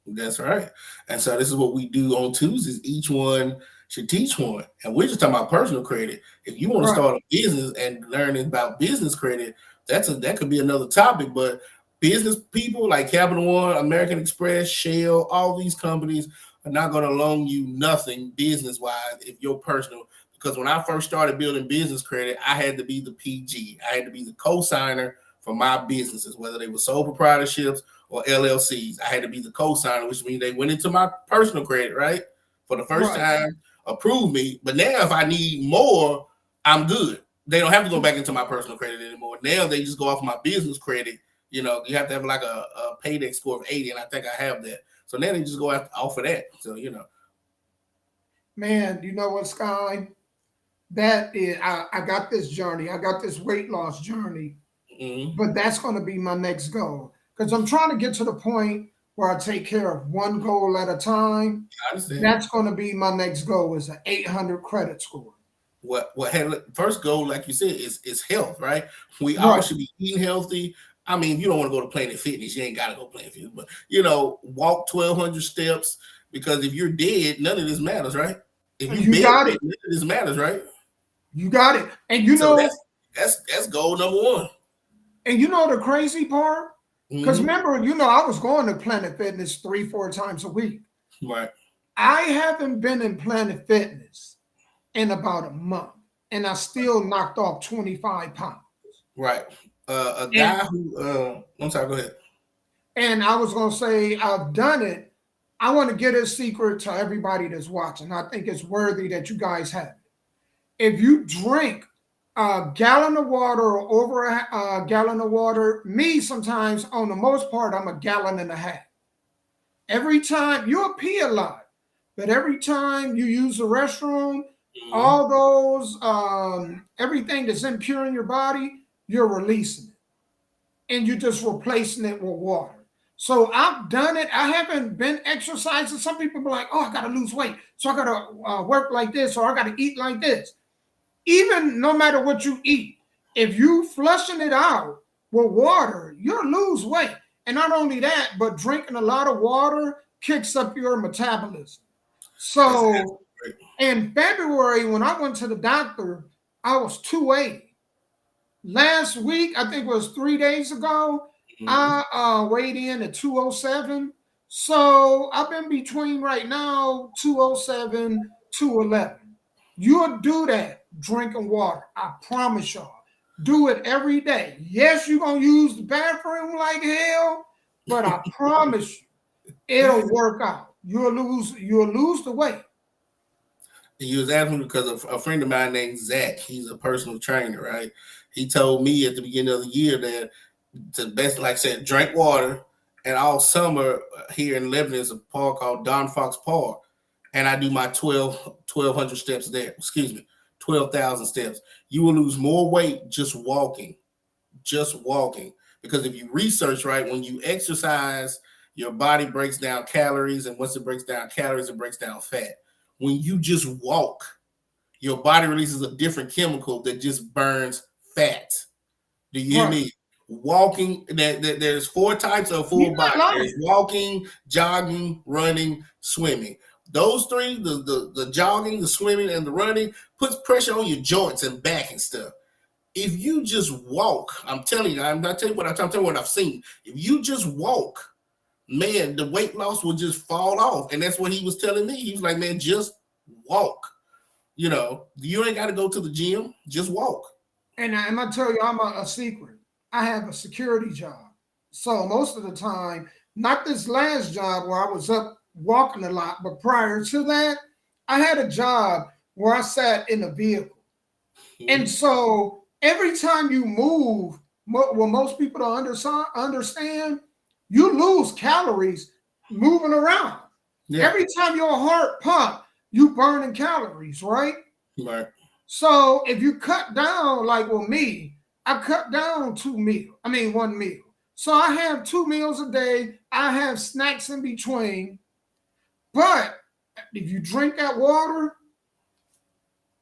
That's right. And so this is what we do on Tuesdays. Each one should teach one. And we're just talking about personal credit. If you want to start a business and learning about business credit, that could be another topic. But business people like Capital One, American Express, Shell, all these companies are not going to loan you nothing business-wise if you're personal. Because when I first started building business credit, I had to be the PG. I had to be the co-signer for my businesses, whether they were sole proprietorships or LLCs. I had to be the co-signer, which means they went into my personal credit, right? For the first time, approved me. But now if I need more, I'm good. They don't have to go back into my personal credit anymore. Now they just go off my business credit. You have to have like a paydex score of 80, and I think I have that. So now they just go off of that. So, Man, you know what, Sky? That is, I got this journey. I got this weight loss journey. But that's going to be my next goal. Because I'm trying to get to the point where I take care of one goal at a time. That's going to be my next goal is an 800 credit score. What first goal, like you said, is health, right? We all should be eating healthy. I mean, you don't want to go to Planet Fitness. You ain't got to go Planet Fitness. But, walk 1,200 steps. Because if you're dead, none of this matters, right? If you got it, none of this matters, right? You got it. And that's goal number one. And the crazy part? Because remember, I was going to Planet Fitness 3-4 times a week. Right. I haven't been in Planet Fitness in about a month, and I still knocked off 25 pounds. Right. A guy who, I'm sorry, go ahead. And I was going to say, I've done it. I want to get a secret to everybody that's watching. I think it's worthy that you guys have it. If you drink a gallon of water or over a gallon of water, me sometimes, on the most part, I'm a gallon and a half. Every time, you'll pee a lot, but every time you use the restroom, all those, everything that's impure in your body, you're releasing it. And you're just replacing it with water. So I've done it. I haven't been exercising. Some people be like, I got to lose weight. So I got to work like this, or I got to eat like this. Even no matter what you eat, if you flushing it out with water, you'll lose weight. And not only that, but drinking a lot of water kicks up your metabolism. So in February, when I went to the doctor, I was 280. Last week, I think it was 3 days ago, I weighed in at 207. So I've been between right now 207, 211. You'll do that drinking water. I promise y'all. Do it every day. Yes, you're going to use the bathroom like hell, but I promise you, it'll work out. You'll lose the weight. You was asking because a friend of mine named Zach, he's a personal trainer, right? He told me at the beginning of the year that the best, like I said, drink water. And all summer here in Lebanon is a park called Don Fox Park. And I do my 1,200 steps there. 12,000 steps. You will lose more weight just walking. Because if you research, right, when you exercise, your body breaks down calories. And once it breaks down calories, it breaks down fat. When you just walk, your body releases a different chemical that just burns fat. Do you hear me? Walking, there's 4 types of full body. There's walking, jogging, running, swimming. Those 3, the jogging, the swimming, and the running, puts pressure on your joints and back and stuff. If you just walk, I'm telling you, I'm not telling you what what I've seen. If you just walk, man, the weight loss will just fall off. And that's what he was telling me. He was like, man, just walk. You ain't got to go to the gym. Just walk. And I'm going to tell you, I'm a secret. I have a security job. So most of the time, not this last job where I was up walking a lot, but prior to that, I had a job where I sat in a vehicle. And so every time you move, what most people don't understand, you lose calories moving around. Yeah. Every time your heart pump, you burning calories, right? Right. So if you cut down, like with me, I cut down 1 meal. So I have 2 meals a day. I have snacks in between. But if you drink that water,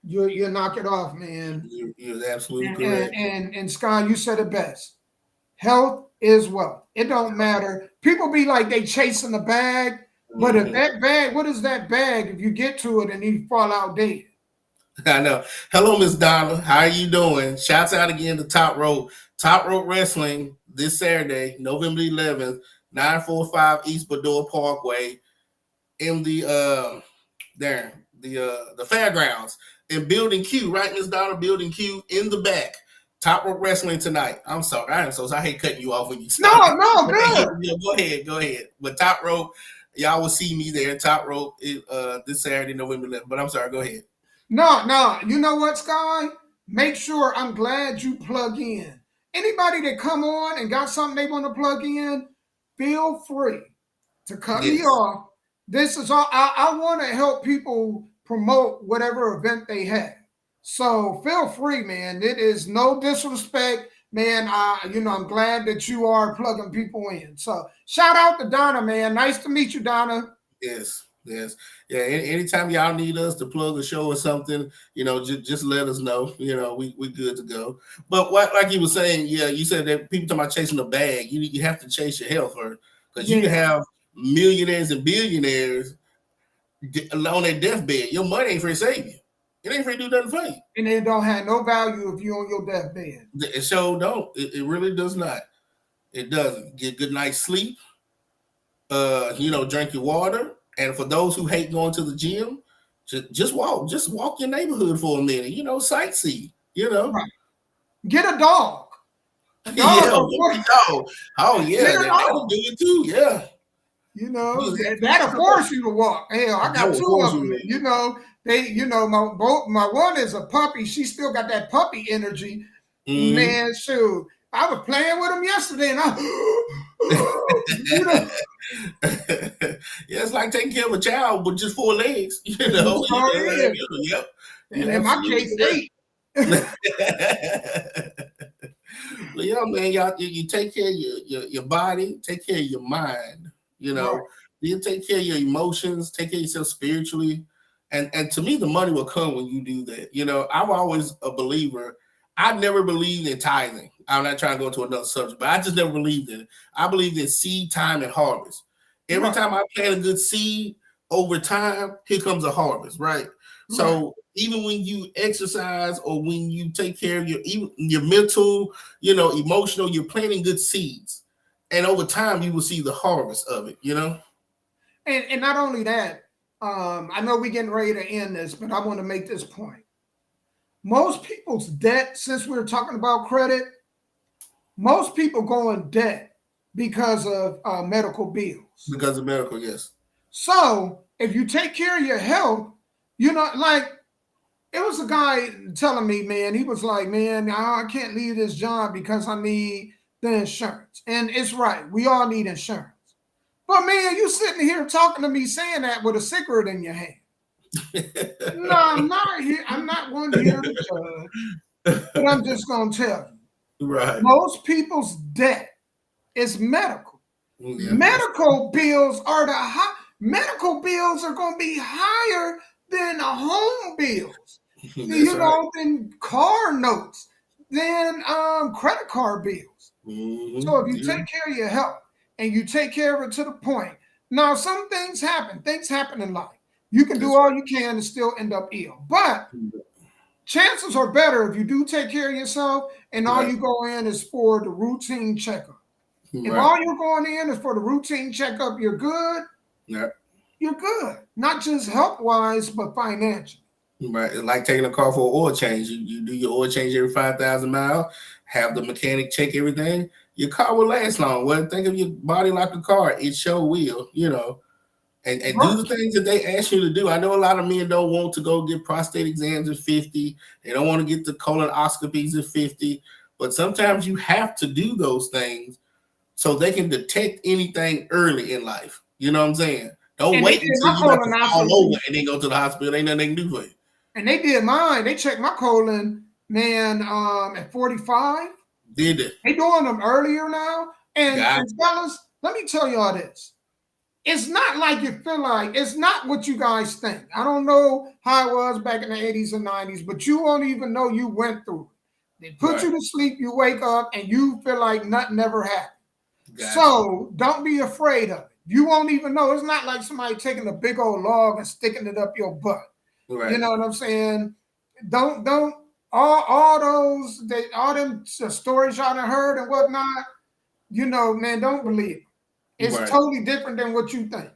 you knock it off, man. You're absolutely And, correct. and Scott, you said it best. Health is wealth. It don't matter. People be like they chasing the bag, but if that bag, what is that bag if you get to it and you fall out dead? I know. Hello, Miss Donna. How are you doing? Shouts out again to Top Rope. Top Rope Wrestling this Saturday, November 11th, 945 East Bador Parkway in the fairgrounds in Building Q, right, Miss Donna? Building Q in the back. Top Rope Wrestling tonight. I'm sorry. I hate cutting you off when you start. No, good. Yeah, go ahead. But Top Rope, y'all will see me there. Top Rope this Saturday, November 11th. But I'm sorry, go ahead. No. You know what, Sky? Make sure I'm glad you plug in. Anybody that come on and got something they want to plug in, feel free to cut me off. This is all I want to help people promote whatever event they have. So feel free, man. It is no disrespect, man. I'm glad that you are plugging people in. So shout out to Donna, man. Nice to meet you, Donna. Yes. Yeah. Anytime y'all need us to plug a show or something, just let us know. We good to go. But like you were saying, yeah, you said that people talking about chasing the bag. You have to chase your health first, because you can have millionaires and billionaires on their deathbed. Your money ain't free to save you. It ain't free to do nothing for you. And it don't have no value if you're on your deathbed. It sure don't. It really does not. It doesn't. Get good night's sleep. Drink your water. And for those who hate going to the gym, just walk your neighborhood for a minute. Sightsee. Right. Get a dog. Dog. Oh yeah, that'll do it too. Yeah. That'll force you to walk. Hell, I got two of them. My one is a puppy. She still got that puppy energy. Mm-hmm. Man, shoot. I was playing with him yesterday, and yeah, it's like taking care of a child with just 4 legs. Yep. And in my case, 8. Yeah, man, you take care of your body, take care of your mind. You take care of your emotions, take care of yourself spiritually, and to me, the money will come when you do that. I'm always a believer. I never believed in tithing. I'm not trying to go into another subject, but I just never believed in it. I believed in seed, time, and harvest. Every time I plant a good seed, over time, here comes a harvest, right? So even when you exercise or when you take care of your mental, emotional, you're planting good seeds. And over time, you will see the harvest of it, And not only that, I know we're getting ready to end this, but I want to make this point. Most people's debt, since we're talking about credit, most people go in debt because of medical bills. Because of medical, yes. So if you take care of your health, like it was a guy telling me, man, he was like, man, I can't leave this job because I need the insurance. And it's right. We all need insurance. But man, you sitting here talking to me saying that with a cigarette in your hand. No, I'm not here. I'm not one here to judge, but I'm just going to tell you. Right. Most people's debt is medical. Yeah. Medical bills are going to be higher than home bills. Than car notes, than credit card bills. Mm-hmm. So if you take care of your health and you take care of it to the point. Now, some things happen. Things happen in life. You can do all you can and still end up ill. But chances are better if you do take care of yourself and all you go in is for the routine checkup. If all you're going in is for the routine checkup, you're good. Yeah. You're good. Not just health-wise, but financially. Right. It's like taking a car for an oil change. You do your oil change every 5,000 miles, have the mechanic check everything. Your car will last long. Well, think of your body like a car. It sure will, And do the things that they ask you to do. I know a lot of men don't want to go get prostate exams at 50. They don't want to get the colonoscopies at 50. But sometimes you have to do those things so they can detect anything early in life. You know what I'm saying? Don't And they wait did until my you about to fall over colonoscopy. and then go to the hospital. Ain't nothing they can do for you. And they did mine. They checked my colon, man, at 45. Did it? They doing them earlier now. And God. fellas, let me tell y'all this. It's not like you feel like it's not what you guys think. I don't know how it was back in the 80s and 90s, but you won't even know you went through it. They put you to sleep, you wake up, and you feel like nothing ever happened. So don't be afraid of it. You won't even know. It's not like somebody taking a big old log and sticking it up your butt. Right. You know what I'm saying? Don't all them stories y'all done heard and whatnot. You know, man, don't believe it. It's totally different than what you think.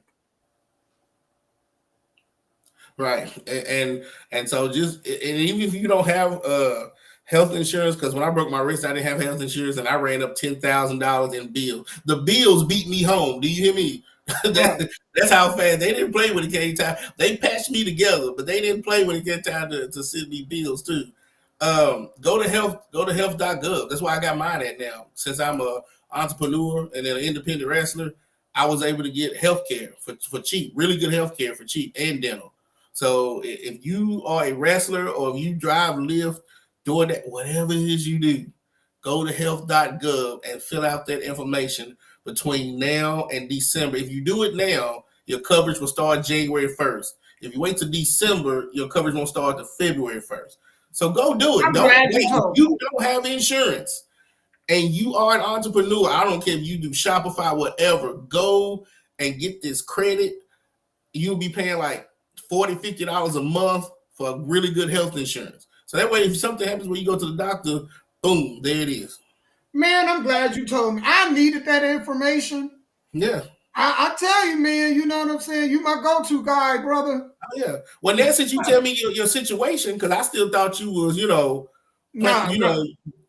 Right. And so just and even if you don't have health insurance, because when I broke my wrist, I didn't have health insurance and I ran up $10,000 in bills. The bills beat me home. Do you hear me? That's how fast they didn't play when it came time. They patched me together, but they didn't play when it came time to send me bills too. Go to health.gov. That's why I got mine at now. Since I'm a entrepreneur and an independent wrestler, I was able to get health care for cheap, really good health care for cheap and dental. So if you are a wrestler or if you drive, Lyft, doing that, whatever it is you do, go to health.gov and fill out that information between now and December. If you do it now, your coverage will start January 1st. If you wait till December, your coverage won't start to February 1st. So go do it. I'm glad you If you don't have insurance and you are an entrepreneur, I don't care if you do Shopify, whatever, go and get this credit. You'll be paying like $40, $50 a month for really good health insurance. So that way, if something happens when you go to the doctor, boom, there it is. Man, I'm glad you told me. I needed that information. Yeah. I tell you, man, you know what I'm saying? You my go-to guy, brother. Oh, yeah. Well, now since you tell me your situation, because I still thought you was,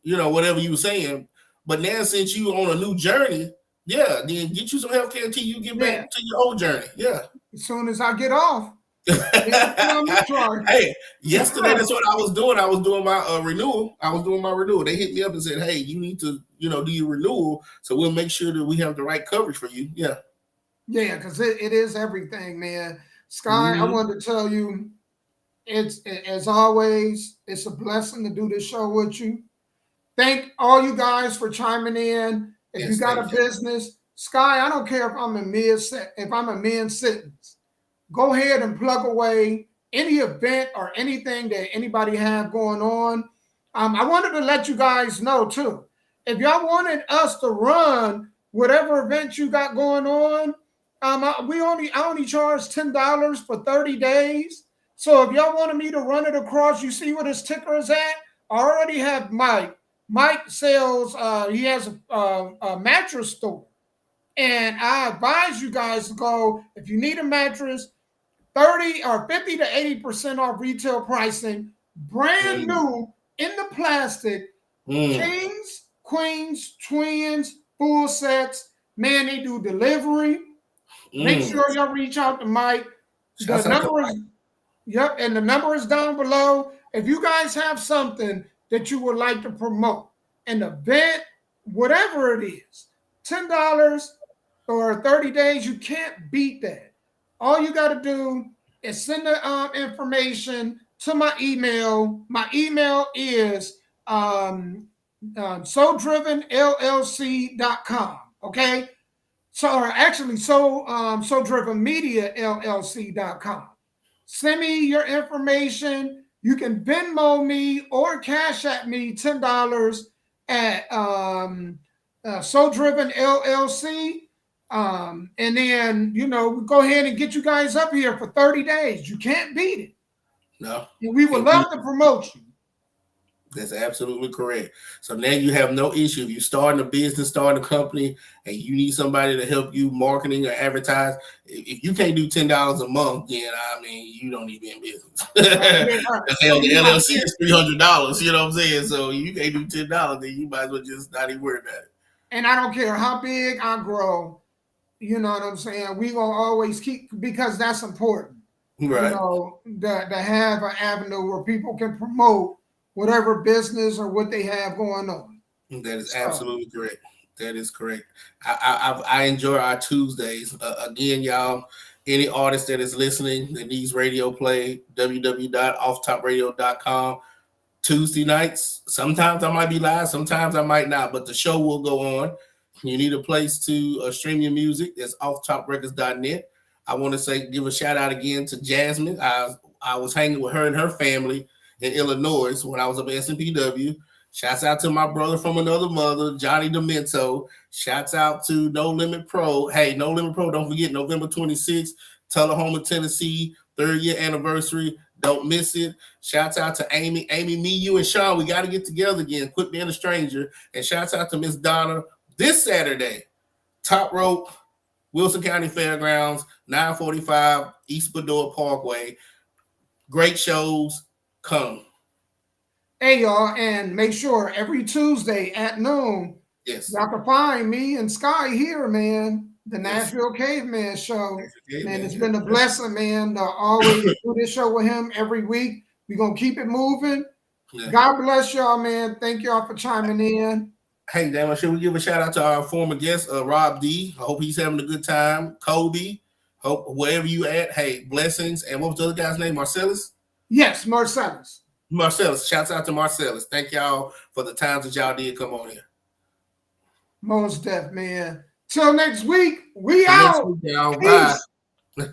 whatever you were saying. But now since you on a new journey, yeah, then get you some healthcare until you get back to your old journey. Yeah. As soon as I get off. Hey, yesterday that's what I was doing. I was doing my renewal. They hit me up and said, "Hey, you need to, do your renewal, so we'll make sure that we have the right coverage for you." Yeah, because it is everything, man. Sky, I wanted to tell you, it's as always, it's a blessing to do this show with you. Thank all you guys for chiming in. If you got a business, Sky, I don't care if I'm a mid-sentence. Go ahead and plug away any event or anything that anybody have going on. I wanted to let you guys know too. If y'all wanted us to run whatever event you got going on, I only charge $10 for 30 days. So if y'all wanted me to run it across, you see where this ticker is at? I already have Mike. Mike sells, he has a mattress store. And I advise you guys to go, if you need a mattress, 30 or 50 to 80% off retail pricing, brand new in the plastic, kings, queens, twins, full sets. Man, they do delivery. Make sure y'all reach out to Mike. The number is down below. If you guys have something that you would like to promote, an event, whatever it is, $10 or 30 days, you can't beat that. All you got to do is send the information to my email. My email is SoDrivenLLC.com. Okay. SoDrivenMediaLLC.com. Send me your information. You can Venmo me or Cash at me $10 at SoDriven LLC. And then, we go ahead and get you guys up here for 30 days. You can't beat it. No. And we would love to promote you. That's absolutely correct. So now you have no issue. If you're starting a business, starting a company, and you need somebody to help you marketing or advertise, if you can't do $10 a month, then you don't need to be in business. Hell, the LLC is $300. You know what I'm saying? So you can't do $10, then you might as well just not even worry about it. And I don't care how big I grow. You know what I'm saying? We gonna always keep, because that's important. Right. To have an avenue where people can promote whatever business or what they have going on. That is absolutely correct. That is correct. I enjoy our Tuesdays. Again, y'all, any artist that is listening that needs radio play, www.offtopradio.com. Tuesday nights. Sometimes I might be live, sometimes I might not, but the show will go on. You need a place to stream your music. It's offtoprecords.net. I want to give a shout out again to Jasmine. I was hanging with her and her family in Illinois when I was up at SMPW. Shouts out to my brother from another mother, Johnny Demento. Shouts out to No Limit Pro. Hey, No Limit Pro, don't forget November 26th, Tullahoma, Tennessee, 3rd year anniversary. Don't miss it. Shouts out to Amy. Amy, me, you, and Sean. We got to get together again. Quit being a stranger. And shouts out to Miss Donna this Saturday. Top Rope, Wilson County Fairgrounds, 945 East Bedore Parkway. Great shows. Come. Hey, y'all, and make sure every Tuesday at noon, yes, y'all can find me and Sky here, man. The Nashville Caveman Show. Man, it's been a blessing, man, to always do this show with him every week. We're going to keep it moving. Yeah. God bless y'all, man. Thank y'all for chiming in. Hey, damn, should we give a shout out to our former guest, Rob D? I hope he's having a good time. Kobe, hope wherever you at. Hey, blessings. And what was the other guy's name? Marcellus? Yes, Marcellus. Marcellus. Shouts out to Marcellus. Thank y'all for the times that y'all did come on here. Most deaf, man. Till next week, we out. Next week, y'all. Bye.